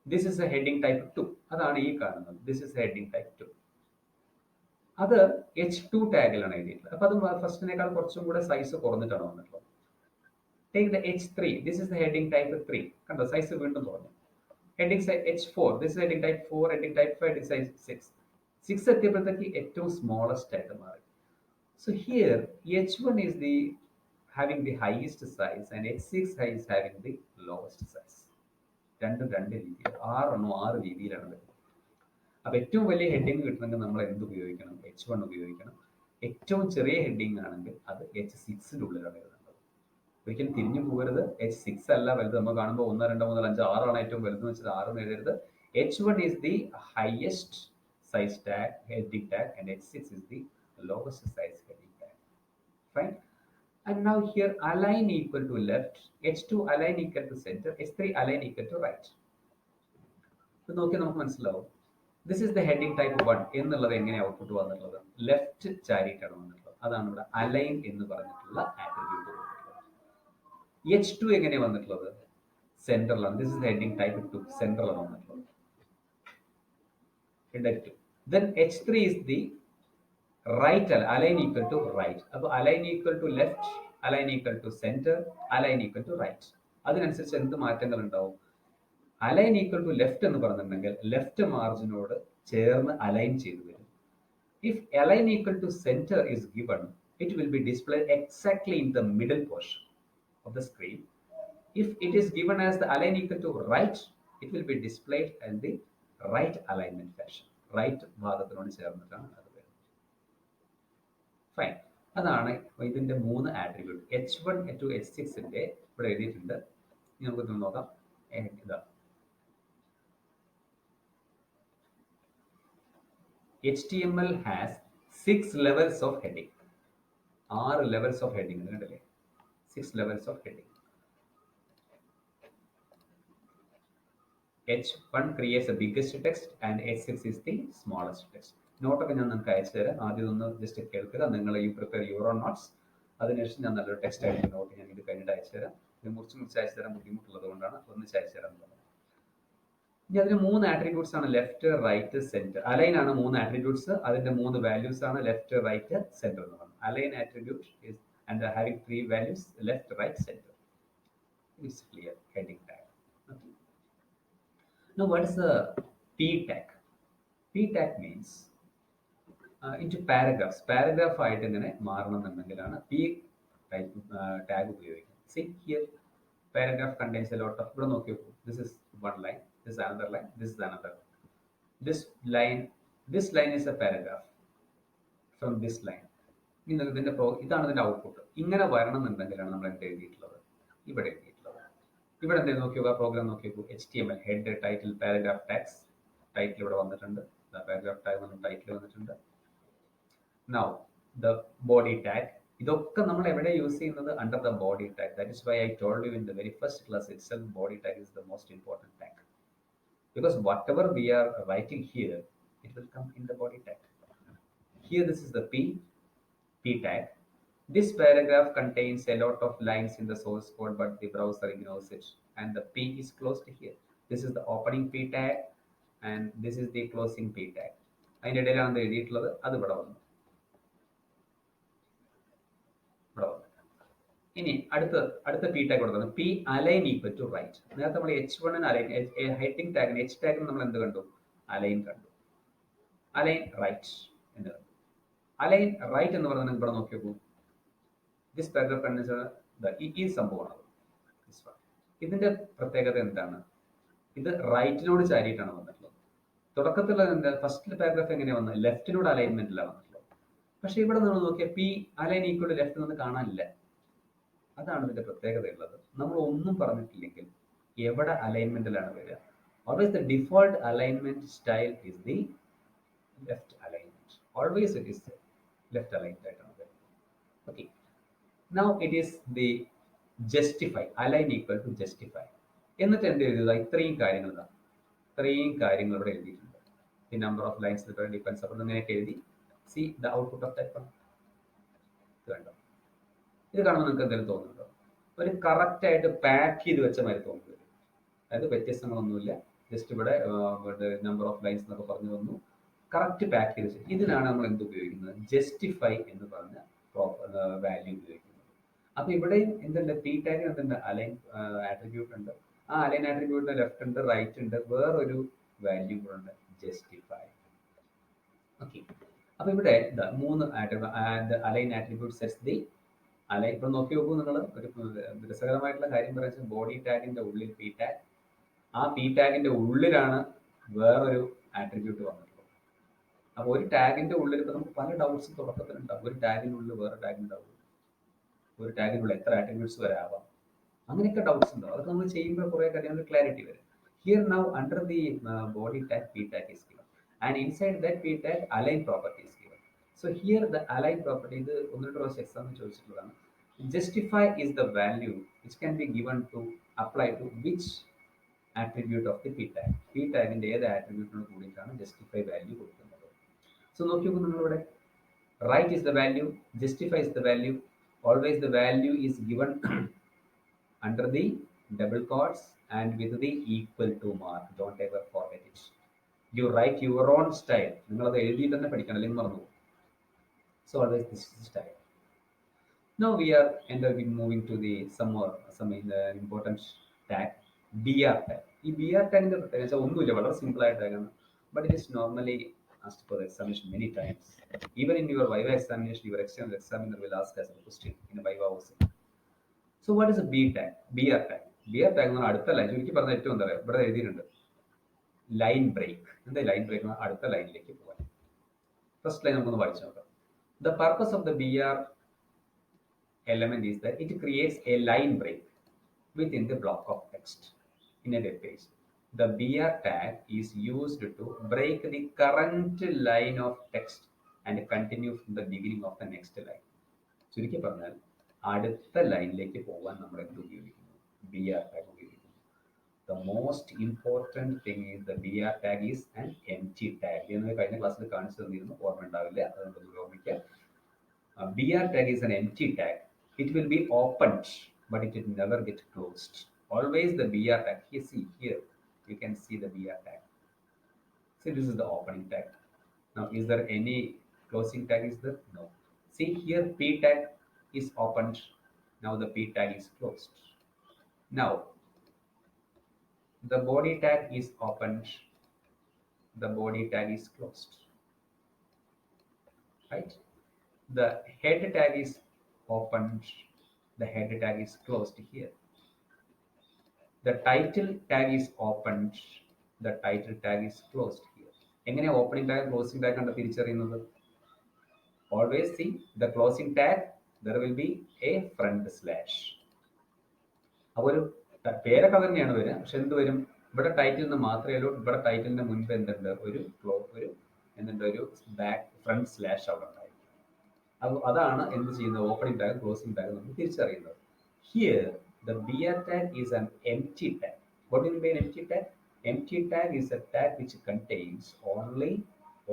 This is a heading type 2. അതാണ് ഈ കാണുന്നത്. This is heading type 2. അത് H2 ടാഗിലാണ് എഴുതിയിട്ടുള്ളത്. അപ്പൊ അത് ഫസ്റ്റിനേക്കാൾ കുറച്ചും കൂടെ സൈസ് കുറഞ്ഞിട്ടാണ് വന്നിട്ടുള്ളത്. Take the H3. This is the heading type 3. കണ്ടോ, സൈസ് വീണ്ടും കുറഞ്ഞു. Heading H4. This is heading type 4, heading type 5, heading type 6. 6 എത്തിയപ്പോഴത്തേക്ക് ഏറ്റവും സ്മോളസ്റ്റ് ആയിട്ട് മാറി. So here H1 is the having the highest size and H6 is having the lowest size. രണ്ട് രീതിയിൽ 6 രീതിയിലാണ് വരുന്നത്. അപ്പൊ ഏറ്റവും വലിയ ഹെഡിങ് കിട്ടണമെങ്കിൽ നമ്മൾ എന്ത് ഉപയോഗിക്കണം? H1 ഉപയോഗിക്കണം. ഏറ്റവും ചെറിയ ഹെഡിങ് ആണെങ്കിൽ അത് H6ന്റെ ഉള്ളിലാണ് വരുന്നത്. ഒരിക്കലും തിരിഞ്ഞു പോകരുത്. H6 അല്ല വലുത്. നമ്മൾ കാണുമ്പോൾ 1, 2, 3, 5, 6 ഏറ്റവും വലുത് വെച്ചാൽ 6 എഴുതരുത്. H1 is the highest size tag, heading tag, and H6 is the lowest size heading tag. Fine. And now here align equal to left, H2 align equal to center, H3 align equal to right. ഇത് നോക്കിയാൽ നമുക്ക് മനസ്സിലാവും. This is the heading type 1 എന്നുള്ളത് എങ്ങനെ output വന്നിട്ടുള്ളത്? Left ചാരിയിട്ടാണ് വന്നിട്ടുള്ളത്. അതാണ് ഇവിടെ അലൈൻ എന്ന് പറഞ്ഞിട്ടുള്ള ആട്രിബ്യൂട്ട്. H2 എങ്ങനെ വന്നിട്ടുള്ളത്? സെന്ററിലാണ്. This is heading type 2. സെന്ററിലാണ് വന്നിട്ടുള്ളത്. Heading 2. Then H3 is the right align equal to right. അപ്പോൾ align equal to left, align equal to center, align equal to right. അതിനനുസരിച്ച് എന്ത് മാറ്റങ്ങൾ ഉണ്ടാവും? അലൈൻ ഈക്വൽ ടു ലെഫ്റ്റ് എന്ന് പറഞ്ഞിട്ടുണ്ടെങ്കിൽ ലെഫ്റ്റ് മാർജിനോട് ചേർന്ന് അലൈൻ ചെയ്തു വരും. If align equal to centre is given, it will be displayed exactly in the middle portion of the screen. If it is given as the align equal to right, it will be displayed in the right alignment fashion. Right ഭാഗത്തിനോട് ചേർന്നിട്ടാണ് അത് വരുന്നത്. Fine. അതാണ് ഇതിന്റെ 3 attribute. H1 to H6ന്റെ ഇവിടെ എഴുതിയിട്ടുണ്ട്. നമുക്ക് നോക്കാം. ഇതാ HTML has 6 levels of heading. 6 levels of heading കണ്ടില്ലേ? 6 levels of heading. H1 creates the biggest text and H6 is the smallest text. നോട്ടൊക്കെ ഞാൻ നിങ്ങൾക്ക് അയച്ചു തരാം. ആദ്യം ഒന്ന് ജസ്റ്റ് കേൾക്കുക. നിങ്ങൾ പ്രിപ്പയർ യുവർ ഓൺ നോട്ട്സ്. അതിനുശേഷം ഞാൻ നല്ലൊരു ടെക്സ്റ്റ് ആയിട്ട് നോട്ട് ഞാൻ ഇത് കഴിഞ്ഞിട്ട് അയച്ചു തരാം. ഇത് മുറിച്ച് അയച്ചു തരാൻ ബുദ്ധിമുട്ടുള്ളത് കൊണ്ടാണ് ഒന്നിച്ച് അയച്ചു തരാൻ പറഞ്ഞത്. ഇനി അതിന് 3 ആട്രിബ്യൂട്ട്സ് ആണ് ലെഫ്റ്റ്, റൈറ്റ്, സെന്റർ. അലൈൻ ആണ് 3 ആട്രിബ്യൂട്ട്സ്. അതിന്റെ 3 വാല്യൂസ് ആണ് ലെഫ്റ്റ്, റൈറ്റ്, സെന്റർ എന്ന് പറയുന്നത്. Align attribute is and having 3 values left, right, center. It's clear. Heading tag. Okay. Now what is the P tag? P tag means into paragraphs. Paragraph ആയിട്ട് ഇങ്ങനെ മാറണം എന്നുണ്ടെങ്കിലാണ് P tag ഉപയോഗിക്കുന്നത്. See here, Paragraph contains a lot of, ഇവിടെ നോക്കി നോക്കൂ. This is one line, this is another line, this is another. This line, this line is a paragraph from this line. ഇതിന്റെ ഇതാണ് ഇതിന്റെ ഔട്ട്പുട്ട്. ഇങ്ങനെ വരണം എന്നുണ്ടെങ്കിലാണ് നമ്മൾ എന്ത് എഴുതിയിട്ടുള്ളത്, ഇവിടെ എഴുതിയിട്ടുള്ളത്. ഇവിടെ എന്തെങ്കിലും നോക്കി നോക്കുക, പ്രോഗ്രാം നോക്കി നോക്കൂ. HTML head title paragraph tags, title ഇവിടെ വന്നിട്ടുണ്ട്. പാരഗ്രാഫ് ടാഗ് വന്ന് ടൈറ്റിൽ വന്നിട്ടുണ്ട്. നൗ ദ ബോഡി ടാഗ്, ഇതൊക്കെ നമ്മൾ എവിടെ യൂസ് ചെയ്യുന്നത്? Under the body tag. That is why I told you in the very first class itself, body tag is the most important tag. Because whatever we are writing here, it will come in the body tag. Here this is the P tag. This paragraph contains a lot of lines in the source code, but the browser ignores it. And the P is closed here. This is the opening P tag, and this is the closing P tag. അതിൻ്റെ ഇടയിലാണ് എഴുതിയിട്ടുള്ളത്, അത് ഇവിടെ വന്നു. ഇനി അടുത്ത p tag കൊടുക്കുന്നത് p align equal to right. നേരത്തെ നമ്മൾ H1 അലൈൻ, ഹെഡിങ് ടാഗിന് H ടാഗിന് നമ്മൾ എന്ത് കണ്ടു? അലൈൻ കണ്ടു. അലൈൻ റൈറ്റ് എന്ന് കണ്ടു. അലൈൻ റൈറ്റ് എന്ന് പറഞ്ഞാൽ ഇവിടെ നോക്കി നോക്കൂ. ദിസ് പാരഗ്രാഫ് കണ്ടൻസ് ഈ സംഭവമാണ്. ഇതിന്റെ പ്രത്യേകത എന്താണ്? ഇത് റൈറ്റിനോട് ചാരിയിട്ടാണ് വന്നിട്ടുള്ളത്. തുടക്കത്തിലുള്ള എന്താ, ഫസ്റ്റ് പാരഗ്രാഫ് എങ്ങനെയാണ് വന്നത്? ലെഫ്റ്റിനോട് അലൈൻമെന്റിലാണ് വന്നിട്ടുള്ളത്. പക്ഷെ ഇവിടെ നമ്മൾ നോക്കിയാൽ പി അലൈൻ ഈക്വൽ ലെഫ്റ്റ് നിന്ന് കാണാനില്ല. അതാണ് ഇതിന്റെ പ്രത്യേകത ഉള്ളത്. നമ്മൾ ഒന്നും പറഞ്ഞിട്ടില്ലെങ്കിൽ എവിടെ അലൈൻമെന്റിലാണ് വരിക? Always the default alignment style is the left alignment. Always it is left aligned ആയിട്ടാണ് വരുന്നത്. Okay, now it is the justify, align equal to justify. എന്നിട്ട് എന്ത് എഴുതുക? ഇത്രയും കാര്യങ്ങൾ ഇവിടെ എഴുതിയിട്ടുണ്ട്. The number of lines depends അപ്പോൾ ഇങ്ങനെയൊക്കെ എഴുതി. See the output of that. കണ്ടോ? ഇത് കാണുമ്പോൾ നിങ്ങൾക്ക് എന്തെങ്കിലും തോന്നുന്നുണ്ടോ? ഒരു കറക്റ്റ് ആയിട്ട് പാക്ക് ചെയ്ത് വെച്ച മാതിരി തോന്നുന്നത്. അതായത് വ്യത്യസ്തങ്ങളൊന്നുമില്ല. ജസ്റ്റ് ഇവിടെ നമ്പർ ഓഫ് ലൈൻസ് എന്നൊക്കെ പറഞ്ഞു വന്നു, കറക്റ്റ് പാക്ക് ചെയ്ത് വെച്ചു. ഇതിനാണ് നമ്മൾ എന്ത് ഉപയോഗിക്കുന്നത്? ജസ്റ്റിഫൈ എന്ന് പറഞ്ഞ വാല്യൂ ഉപയോഗിക്കുന്നത്. അപ്പൊ ഇവിടെയും എന്തുണ്ട്? പി ടാഗിന് എന്തുണ്ട്? അലൈൻ ആട്രിബ്യൂട്ട് ഉണ്ട്. ആ അലൈൻ ആട്രിബ്യൂട്ടിന് ലെഫ്റ്റ് ഉണ്ട്, റൈറ്റ് ഉണ്ട്, വേറൊരു വാല്യൂ കൂടെ ഉണ്ട്, ജസ്റ്റിഫൈ. ഓക്കെ, അപ്പൊ ഇവിടെ മൂന്ന് align attribute sets the align. ഇപ്പൊ നോക്കി നോക്കൂ നിങ്ങൾ. ഒരു രസകരമായിട്ടുള്ള കാര്യം പറയുന്നത്, ബോഡി ടാഗിന്റെ ഉള്ളിൽ പി ടാഗ്, ആ പി ടാഗിന്റെ ഉള്ളിലാണ് വേറൊരു ആട്രിബ്യൂട്ട് വന്നിട്ടുള്ളത്. അപ്പൊ ഒരു ടാഗിന്റെ ഉള്ളിൽ ഇപ്പൊ നമുക്ക് പല ഡൗട്ട്സും തുടക്കത്തിലുണ്ടാവും. ഒരു ടാഗിനുള്ളിൽ വേറെ ടാഗിനുണ്ടാവും, ഒരു ടാഗിനുള്ള എത്ര ആട്രിബ്യൂട്ട്സ് വരെ ആവാം, അങ്ങനെയൊക്കെ ഡൗട്ട്സ് ഉണ്ടാവും. അതൊക്കെ നമ്മൾ ചെയ്യുമ്പോൾ കുറെ കാര്യങ്ങൾ ക്ലാരിറ്റി വരും. Here now under the body tag p tag is given, and inside that p tag align property is given. So here the align property, ഇത് ഒന്നിട്ട് പ്രാവശ്യം എക്സാം ചോദിച്ചിട്ടുള്ളതാണ്. Justify is the value which can be given to apply to which attribute of the p tag. p tagന്റെ ഏത് ആട്രിബ്യൂട്ടിനോട് കൂടിയിട്ടാണ് justify value കൊടുക്കുന്നത്. So നോക്കി നോക്കൂ നിങ്ങളിവിടെ. Right is the value, justify is the value. Always the value is given under the double quotes and with the equal to mark. Don't ever forget it. You write your own style. നിങ്ങളത് എഴുതി തന്നെ പഠിക്കണം, അല്ലെങ്കിൽ മറന്നു. So always this is the style. Now we are moving to the some important tag, BR tag. ഈ BR ടാഗിന്റെ പ്രത്യേകത ഒന്നുമില്ല, വളരെ സിമ്പിൾ ആയ ടാഗാണ്. But it is normally asked for the examination many times. Even in your Viva examination, your external examiner will ask as a question in a Viva also. So what is a B tag? BR tag. BR tag എന്ന് പറഞ്ഞാൽ അടുത്ത line. ചുരുക്കി പറഞ്ഞാൽ ഏറ്റവും എന്താ പറയുക, ഇവിടെ എഴുതിയിട്ടുണ്ട് ലൈൻ ബ്രേക്ക്. എന്താ ലൈൻ ബ്രേക്ക്? അടുത്ത ലൈനിലേക്ക് പോകാൻ. ഫസ്റ്റ് ലൈൻ നമുക്കൊന്ന് വായിച്ചു നോക്കാം. The purpose of the BR element is that it creates a line break within the block of text in a web page. The BR tag is used to break the current line of text and continue from the beginning of the next line. ചുരുക്കി പറഞ്ഞാൽ അടുത്ത ലൈനിലേക്ക് പോകാൻ നമ്മൾ എന്ത് ഉപയോഗിക്കുന്നു? BR tag ഉപയോഗിക്കുന്നു. The most important thing is the BR tag is an empty tag. എന്ന് കഴിഞ്ഞ ക്ലാസ്സിൽ കാണിച്ചു തന്നിരുന്നു, ഓർമ്മ ഉണ്ടാവില്ല, അതുകൊണ്ട് ഓർമ്മിക്കാം. BR tag is an empty tag. It will be opened, but it will never get closed. Always the BR tag. Here you can see the BR tag. See, this is the opening tag. Now, is there any closing tag? Is there? No. See here, P tag is opened. Now the P tag is closed. Now the body tag is opened. The body tag is closed. Right? The head tag is opened. The head tag is closed here. The title tag is opened, the title tag is closed here. എങ്ങനെയാ opening tag closing tag കണ്ട് തിരിച്ചറിയുന്നത്? Always see the closing tag, there will be a front slash. അപ്പോൾ ഒരു പേരൊക്കെ തന്നെയാണ് വരിക, പക്ഷെ എന്ത് വരും, ഇവിടെ ടൈറ്റിൽ മാത്രമേ ഉള്ളൂ, ഇവിടെ ടൈറ്റിലിന്റെ മുൻപ് എന്തുണ്ട്, ഒരു എന്തുണ്ട്, ഒരു ബാക്ക് ഫ്രണ്ട് സ്ലാഷ് അവിടെ ഉണ്ടായിരിക്കും. അപ്പോൾ അതാണ് എന്ത് ചെയ്യുന്നത്, ഓപ്പണിംഗ് ടാഗ് ക്ലോസിംഗ് ടാഗ് നമുക്ക് തിരിച്ചറിയുന്നത്. Here the BR tag is an empty tag. What do you mean empty tag? Empty tag is a tag which contains only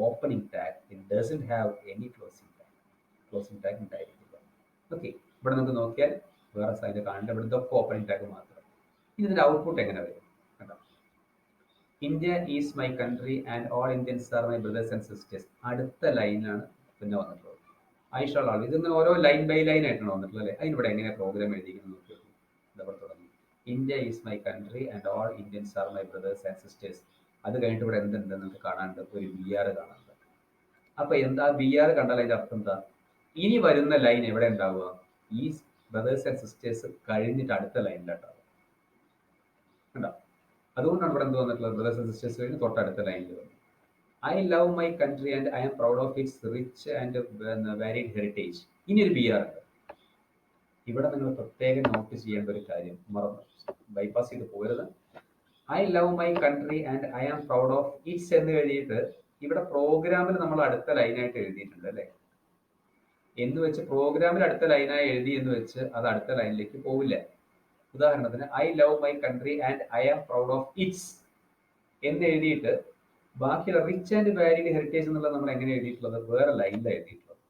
opening tag. It doesn't have any closing tag. Closing tag ഉണ്ടായിരിക്കില്ല. Okay, ഇവിടെ നമുക്ക് നോക്കിയാൽ വേറെ side കാണേണ്ട, ഇവിടെ ഇതൊക്കെ opening tag മാത്രം. ഇതിന്റെ ഔട്ട്പുട്ട് എങ്ങനെ വരും കേട്ടോ? India is my country and all Indians are my brothers and sisters. അടുത്ത ലൈനാണ് പിന്നെ വന്നിട്ടുള്ളത്. I shawl always. ഇതിങ്ങനെ ഓരോ ലൈൻ ബൈ ലൈൻ ആയിട്ടാണ് വന്നിട്ടുള്ളത് അല്ലേ? അതിനിവിടെ എങ്ങനെ പ്രോഗ്രാം എഴുതിയിരിക്കുന്നത് നോക്കി നോക്കി. ഇതവിടെ തുടങ്ങി, India is my country and all Indians are my brothers and sisters. അത് കഴിഞ്ഞിട്ട് ഇവിടെ എന്തുണ്ട് നമുക്ക് കാണാനുണ്ട്, ഒരു ബി ആർ കാണാനുണ്ട്. അപ്പൊ എന്താ ബി ആർ കണ്ടാൽ അതിന്റെ അർത്ഥം എന്താ? ഇനി വരുന്ന ലൈൻ എവിടെ ഉണ്ടാവുക? ഈ ബ്രദേഴ്സ് ആൻഡ് സിസ്റ്റേഴ്സ് കഴിഞ്ഞിട്ട് അടുത്ത ലൈനിലുണ്ടാവുക. കണ്ടോ? അതുകൊണ്ടാണ് ഇവിടെ എന്ത് വന്നിട്ടുള്ളത്, ബ്രദേഴ്സ് ആൻഡ് സിസ്റ്റേഴ്സ് കഴിഞ്ഞ് തൊട്ടടുത്ത ലൈനിൽ വന്നു. I love my country and I am proud of its rich and varied heritage. ഇനി ഒരു ബി ആർ ഉണ്ട്. ഇവിടെ നിങ്ങൾ പ്രത്യേകം നോട്ട് ചെയ്യേണ്ട ഒരു കാര്യം, മറന്നു ബൈപ്പാസ് ചെയ്ത് പോരുത്. I love my country and I am proud of its എന്ന് എഴുതിയിട്ട് ഇവിടെ പ്രോഗ്രാമിൽ നമ്മൾ അടുത്ത ലൈനായിട്ട് എഴുതിയിട്ടുണ്ട് അല്ലേ? എന്ന് വെച്ച് പ്രോഗ്രാമിൽ അടുത്ത ലൈനായി എഴുതി എന്ന് വെച്ച് അത് അടുത്ത ലൈനിലേക്ക് പോവില്ല. ഉദാഹരണത്തിന് I love my country and I am proud of its എന്ന് എഴുതിയിട്ട് ബാക്കിയുള്ള റിച്ച് ആൻഡ് വാരിഡ് ഹെറിറ്റേജ് എന്നുള്ളത് നമ്മൾ എങ്ങനെ എഴുതിയിട്ടുള്ളത്, വേറെ ലൈനിലാണ് എഴുതിയിട്ടുള്ളത്.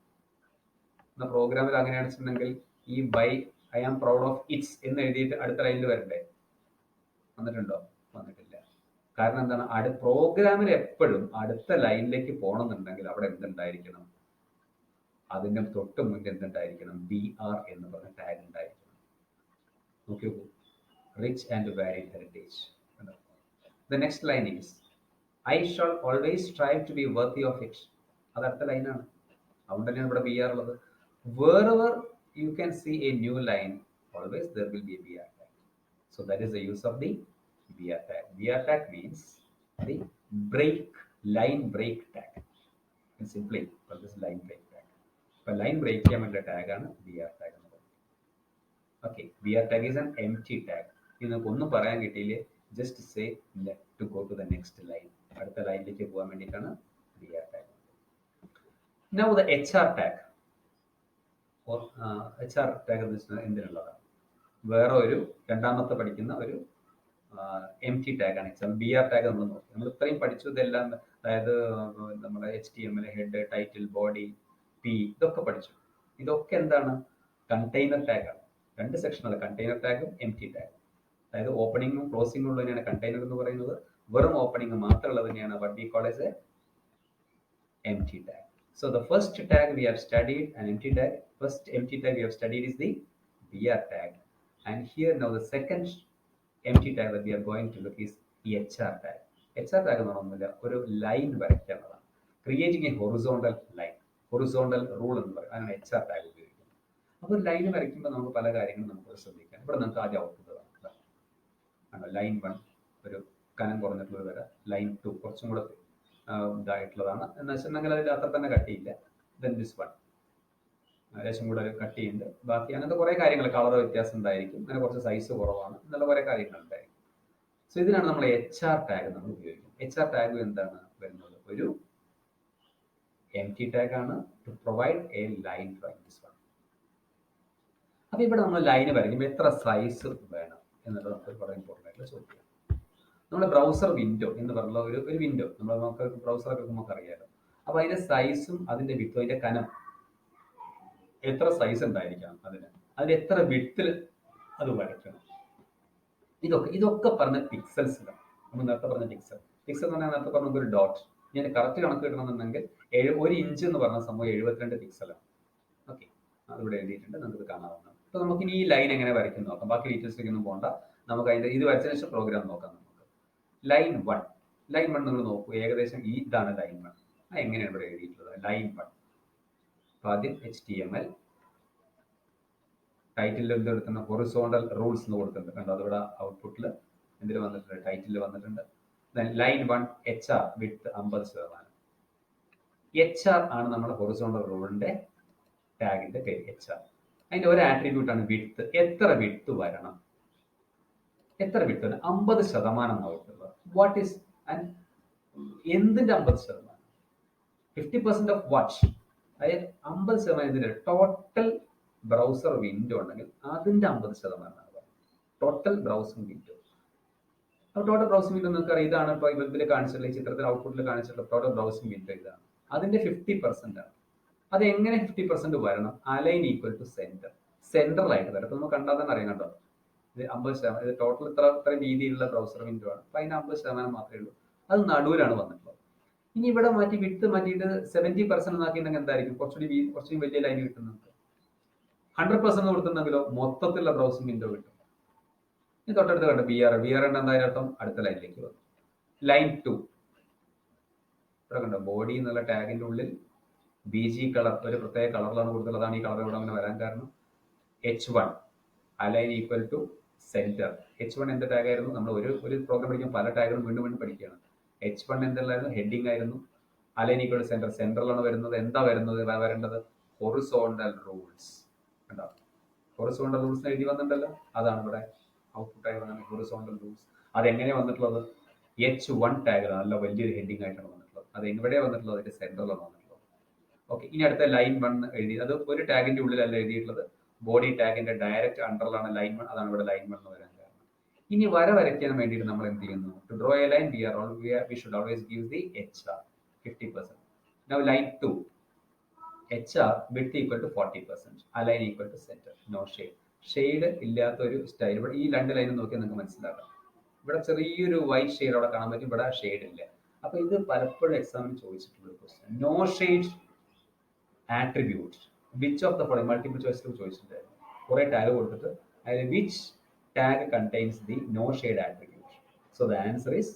എന്നാൽ പ്രോഗ്രാമിൽ അങ്ങനെയാണെന്ന് വെച്ചിട്ടുണ്ടെങ്കിൽ ഈ by I am proud of its എന്ന് എഴുതിയിട്ട് അടുത്ത ലൈനിൽ വരണ്ടേ? വന്നിട്ടുണ്ടോ? വന്നിട്ടില്ല. കാരണം എന്താണ്, പ്രോഗ്രാമിൽ എപ്പോഴും അടുത്ത ലൈനിലേക്ക് പോകണമെന്നുണ്ടെങ്കിൽ അവിടെ എന്തുണ്ടായിരിക്കണം, അതിന്റെ തൊട്ട് മുന്നിൽ എന്തുണ്ടായിരിക്കണം, ബി ആർ എന്ന് പറഞ്ഞ ടാഗ് ഉണ്ടായിരിക്കണം. നോക്കി നോക്കൂ, rich and varied heritage. The next line is I shall always strive to be worthy of it. അത് അടുത്ത ലൈനാണ്, അതുകൊണ്ട് തന്നെയാണ് ഇവിടെ ബി ആർ ഉള്ളത്. വേറെവർ you can see a new line, always there will be a BR tag. So that is the use of the BR tag. BR tag means the line break tag. And simply call this line break tag. But line break ചെയ്യാൻ വേണ്ട tag ആണ് BR tag എന്ന് പറയുന്നത്. Okay, BR tag is an empty tag. ഇത് നമുക്ക് ഒന്നും പറയാൻ കിട്ടിയില്ലേ, just say to go to the next line. അടുത്ത ലൈനിലേക്ക് പോകാൻ വേണ്ടിയിട്ടാണ് BR tag. Now the HR tag. HR tag എന്തിനുള്ളതാണ്? വേറെ ഒരു രണ്ടാമത്തെ പഠിക്കുന്ന ഒരു empty ടാഗാണ് എക്സാം. ബി ആർ ടാഗ് നമ്മൾ നോക്കി, നമ്മൾ ഇത്രയും പഠിച്ചു ഇതെല്ലാം, അതായത് നമ്മുടെ HTML, head, title, body, P, ഇതൊക്കെ പഠിച്ചു. ഇതൊക്കെ എന്താണ്, കണ്ടെയ്നർ ടാഗാണ്. രണ്ട് സെക്ഷനാണ്, കണ്ടെയ്നർ ടാഗും empty ടാഗും. അതായത് ഓപ്പണിങ്ങും ക്ലോസിങ്ങും ഉള്ളതിനെയാണ് കണ്ടെയ്നർ എന്ന് പറയുന്നത്. വെറും opening മാത്രമുള്ളതിനെയാണ് what we call as a empty tag. So the first tag we have studied, an empty tag. First empty tag we have studied is the BR tag. And here now the second empty tag that we are going to look is the HR tag. HR tag എന്ന് പറഞ്ഞാൽ ഒരു line വരയ്ക്കാനുള്ളതാണ്. Creating a horizontal line, horizontal rule എന്ന് പറയും, അതിനാണ് HR tag ഉപയോഗിക്കുന്നത്. അപ്പോൾ ഒരു ലൈൻ വരയ്ക്കുമ്പോൾ നമുക്ക് പല കാര്യങ്ങളും നമുക്ക് ശ്രദ്ധിക്കാം. ഇവിടെ നമുക്ക് ആദ്യം ഔട്ട്പുട്ട് കാണാം. ലൈൻ 1 ഒരു കനം കുറഞ്ഞിട്ടുള്ള വര, ലൈൻ 2 കുറച്ചും കൂടെ ഇതായിട്ടുള്ളതാണ് എന്ന് വെച്ചിട്ടുണ്ടെങ്കിൽ അതിൽ അത്ര തന്നെ കട്ടിയില്ല. ദെൻ ദിസ് വൺ ഏകദേശം കൂടെ ഒരു കട്ടിയുണ്ട്. ബാക്കി അങ്ങനത്തെ കുറേ കാര്യങ്ങൾ, കളർ വ്യത്യാസം ഉണ്ടായിരിക്കും, അങ്ങനെ കുറച്ച് സൈസ് കുറവാണ് എന്നുള്ള കുറേ കാര്യങ്ങൾ ഉണ്ടായിരിക്കും. സോ ഇതിനാണ് നമ്മൾ HR ടാഗ് നമ്മൾ ഉപയോഗിക്കുന്നത്. HR ടാഗ് എന്താണ് വരുന്നത്, ഒരു empty ടാഗ് ആണ് to provide a line from this one. അപ്പൊ ഇവിടെ നമ്മൾ ലൈന് വരയ്ക്കുമ്പോൾ എത്ര സൈസ് വേണം എന്നുള്ളത് നമുക്ക് വളരെ ഇമ്പോർട്ടൻ്റ് ആയിട്ടുള്ള ചോദ്യം. നമ്മുടെ ബ്രൗസർ വിൻഡോ എന്ന് പറഞ്ഞുള്ള ഒരു വിൻഡോ നമുക്ക് ബ്രൗസറൊക്കെ നമുക്ക് അറിയാലോ. അപ്പൊ അതിന്റെ സൈസും അതിന്റെ വിത്തും അതിന്റെ കനം എത്ര സൈസ് ഉണ്ടായിരിക്കണം, അതിന് എത്ര വിത്തിൽ അത് വരയ്ക്കണം, ഇതൊക്കെ പറഞ്ഞ പിക്സൽസിലാണ്. നമ്മൾ നേരത്തെ പറഞ്ഞ പിക്സൽ എന്ന് പറഞ്ഞാൽ നേരത്തെ പറഞ്ഞ ഒരു ഡോട്ട്. ഞാൻ കറക്റ്റ് കണക്ക് കിട്ടണമെന്നുണ്ടെങ്കിൽ 1 ഇഞ്ച് എന്ന് പറഞ്ഞ സംഭവം 72 പിക്സലാണ്. ഓക്കെ, അതിവിടെ എഴുതിയിട്ടുണ്ട്, നമുക്ക് കാണാവുന്നതാണ്. അപ്പൊ നമുക്ക് ഇനി ഈ ലൈൻ എങ്ങനെ വരയ്ക്കുന്നു നോക്കാം. ബാക്കി ഡീറ്റെയിൽസിലേക്ക് ഒന്നും പോകണ്ട, നമുക്ക് അതിന്റെ ഇത് വരച്ചതിന് ശേഷം പ്രോഗ്രാം നോക്കാം. ലൈൻ 1 നിങ്ങൾ നോക്കൂ, ഏകദേശം ഇതാണ് ലൈൻ 1. എങ്ങനെയാണ് ഇവിടെ എഴുതിയിട്ടുള്ളത്? ലൈൻ 1 ആദ്യം HTML ടൈറ്റിൽ എന്ത് കൊടുക്കുന്ന ഹൊറിസോണ്ടൽ റൂൾസ് എന്ന് കൊടുത്തിട്ടുണ്ട്. കണ്ടോ, അതിവിടെ ഔട്ട്പുട്ടിൽ എന്തിൽ വന്നിട്ടുണ്ട്, ടൈറ്റിൽ വന്നിട്ടുണ്ട്. Line 1 HR width 50%. HR ആണ് നമ്മുടെ ഹൊറിസോണ്ടൽ റൂളിന്റെ ടാഗിന്റെ പേര്. HR അതിന്റെ ഒരു ആട്രിബ്യൂട്ട് ആണ് വിഡ്ത്ത്. എത്ര വിഡ്ത്ത് വരണം, എത്ര വിഡ്ത്ത് 50% ആയിട്ടുള്ളത്. വാട്ട് ഈസ് എന്തിന്റെ 50%? 50% ഓഫ് വാച്ച്, അതായത് 50% ഇതിന്റെ ടോട്ടൽ ബ്രൗസർ വിൻഡോ ഉണ്ടെങ്കിൽ അതിന്റെ 50%. Total browsing window. അപ്പോൾ ടോട്ടൽ ബ്രൗസിംഗ് വിൻഡോ നിങ്ങൾക്ക് അറിയാം, ഇതാണ് ഇപ്പോൾ ഇതിൽ കാണിച്ചിട്ടുള്ള ഈ ചിത്രത്തിൽ ഔട്ട്പുട്ടിൽ കാണിച്ചിട്ടുള്ള ടോട്ടൽ ബ്രൗസിംഗ് വിൻഡോ ഇതാണ്. അതിന്റെ 50% ആണ്. അത് എങ്ങനെ 50% വരണം? അലൈൻ ഈക്വൽ ടു സെന്റർ, സെന്ററിലായിട്ട് വരണം. നമ്മൾ കണ്ടാൽ തന്നെ അറിയാം കേട്ടോ, ഇത് 50%. ഇത് ടോട്ടൽ ഇത്രയും രീതിയിലുള്ള ബ്രൗസർ വിൻഡോ ആണ്. അപ്പൊ അതിന് 50% മാത്രമേ ഉള്ളൂ. അത് നടുവിലാണ് വന്നിട്ടുള്ളത്. ഇനി ഇവിടെ മാറ്റി വിട്ട് മാറ്റിയിട്ട് 70% ആക്കിയിട്ടുണ്ടെങ്കിൽ എന്തായിരിക്കും? കുറച്ചുകൂടി വലിയ ലൈൻ കിട്ടുന്നത്. 100% കൊടുക്കുന്നെങ്കിലോ മൊത്തത്തിലുള്ള ബ്രൗസിംഗ് വിൻഡോ കിട്ടും. ഇനി തൊട്ടടുത്ത് കണ്ടു BR എന്തായാലും അർത്ഥം അടുത്ത ലൈനിലേക്ക് വന്നു. ലൈൻ 2 ഇവിടെ കണ്ടോ, ബോഡി എന്നുള്ള ടാഗിന്റെ ഉള്ളിൽ BG കളർ ഒരു പ്രത്യേക കളറിലാണ് കൊടുത്തത്. അതാണ് ഈ കളർ ഇവിടെ അങ്ങനെ വരാൻ കാരണം. H1 align equal to centre. H1 എന്ത് ടാഗ് ആയിരുന്നു? നമ്മൾ ഒരു പ്രോഗ്രാം പഠിക്കുമ്പോൾ പല ടാഗുകളും വീണ്ടും പഠിക്കുകയാണ്. H1 എന്തെല്ലായിരുന്നു? ഹെഡിങ് ആയിരുന്നു. അലൈൻ ഈക്വൽ ടു സെന്റർ, സെന്ററിലാണ് വരുന്നത്. എന്താ വരേണ്ടത്? Horizontal rules. കണ്ടോ, ഹൊറിസോണ്ടൽ റൂൾസ് എഴുതി വന്നിട്ടുണ്ടല്ലോ, അതാണ് ഇവിടെ ഔട്ട്പുട്ടായി വന്നത്. ഹൊറിസോണ്ടൽ റൂൾസ് അതെങ്ങനെ വന്നിട്ടുള്ളത്? H1 ടാഗിലാണ്, നല്ല വലിയൊരു ഹെഡിങ് ആയിട്ടാണ് വന്നിട്ടുള്ളത്. അത് എവിടെയാണ് വന്നിട്ടുള്ളത്? അതിന്റെ സെന്ററിലാണ് വന്നിട്ടുള്ളത്. ഓക്കെ, ഇനി അടുത്ത ലൈൻ 1 എഴുതി. അത് ഒരു ടാഗിന്റെ ഉള്ളിലല്ല എഴുതിയിട്ടുള്ളത്, ബോഡി ടാഗിന്റെ ഡയറക്റ്റ് അണ്ടറിലാണ് ലൈൻ 1. അതാണ് ഇവിടെ ലൈൻ 1 വരാൻ കാരണം. ഇനി വരയ്ക്കാൻ വേണ്ടിയിട്ട് നമ്മൾ എന്ത് ചെയ്യുന്നു? To draw a line we should always give the HR 50%. Now line 2 HR width equal to 40%, align equal to center, no shade. Shade ഇല്ലാത്ത ഒരു സ്റ്റൈൽ. ഇവിടെ ഈ രണ്ട് ലൈനും നോക്കിയാൽ നിങ്ങൾക്ക് മനസ്സിലാക്കാം. ഇവിടെ ചെറിയൊരു വൈറ്റ് ഷെയ്ഡ് അവിടെ കാണാൻ പറ്റും, ഇവിടെ ഷെയ്ഡ് ഇല്ല. അപ്പൊ ഇത് പലപ്പോഴും എക്സാമിന് ചോദിച്ചിട്ടുള്ള ഒരു question. No shade attribute which of the following, multiple ചോയ്സിൽ ചോദിച്ചിട്ടുണ്ടായിരുന്നു. കുറെ ടാഗ് കൊടുത്തിട്ട് അതിൽ which tag contains the no shade attribute. So the answer is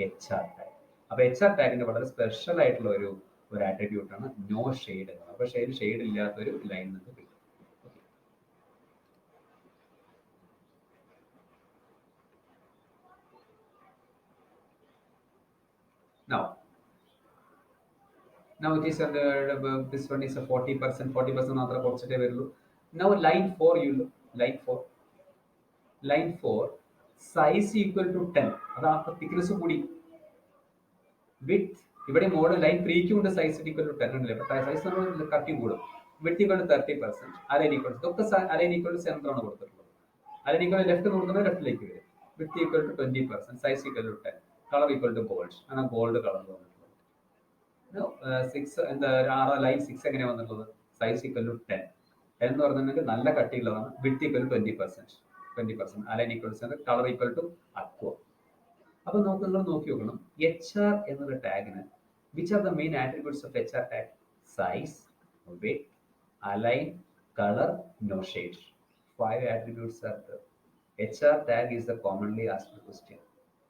HR tag. അപ്പൊ HR ടാഗിന്റെ വളരെ സ്പെഷ്യൽ ആയിട്ടുള്ള ഒരു ആട്രിബ്യൂട്ട് ആണ് നോ ഷെയ്ഡ് എന്നത്. അപ്പൊ ഷെയ്ഡ് ഇല്ലാത്തൊരു ലൈൻ നിങ്ങൾക്ക് കിട്ടും. Now it is this one is a 40%. 40% മാത്രമേ കുറച്ചിട്ടേ വരുള്ളൂ. Now line 4 you look. Line 4 size equal to 10. അതാ thickness കൂടി. Width ഇവിടെ മോഡൽ ലൈൻ 3 ഉണ്ട്, സൈസ് ഈക്വൽ ടു 10 ഉണ്ടല്ലേ. പക്ഷേ സൈസ് നമ്മൾ കട്ടി കൂടും. Width equal to 30%. Align equal to centre ആണ് കൊടുത്തിട്ടുള്ളത്. അലൈൻ ഈക്വൽ ലെഫ്റ്റ് കൊടുക്കുന്നത് ലെഫ്റ്റിലേക്ക് വരും. Width equal to 20%, size equal to 10, colour equal to gold. അങ്ങനെ ഗോൾഡ് കളർ വന്നിട്ടുള്ളത്. 6 എന്താ ലൈൻ 6 എങ്ങനെയാണ് വന്നിട്ടുള്ളത്? സൈസ് ഈക്വൽ ടു 10 എന്ന് പറഞ്ഞിട്ടുണ്ടെങ്കിൽ നല്ല കട്ടിയുള്ളതാണ്. Width equal to 20%, align equal to centre, colour equal to aqua. അപ്പൊ നിങ്ങൾ നോക്കി നോക്കണം, HR എന്നുള്ള ടാഗിന് which are the main attributes of HR tag? Size, width, align, colour, no shade. 5 attributes are there. HR tag is the commonly asked question.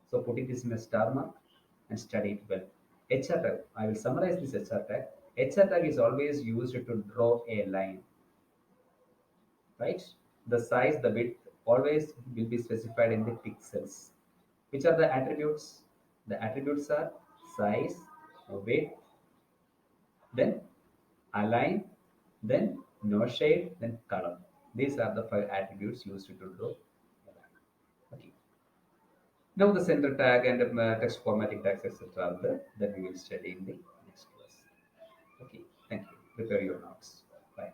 So put it in a star mark and study it well. HR tag, I will summarize this HR tag. HR tag is always used to draw a line, right? The size, the width always will be specified in the pixels. Which are the attributes? The attributes are size, width, then align, then no shade, then color. These are the 5 attributes used to draw a line. Okay. Now the center tag and text formatting tags, etc. are there. That we will study in the next class. Okay. Thank you. Prepare your notes. Bye.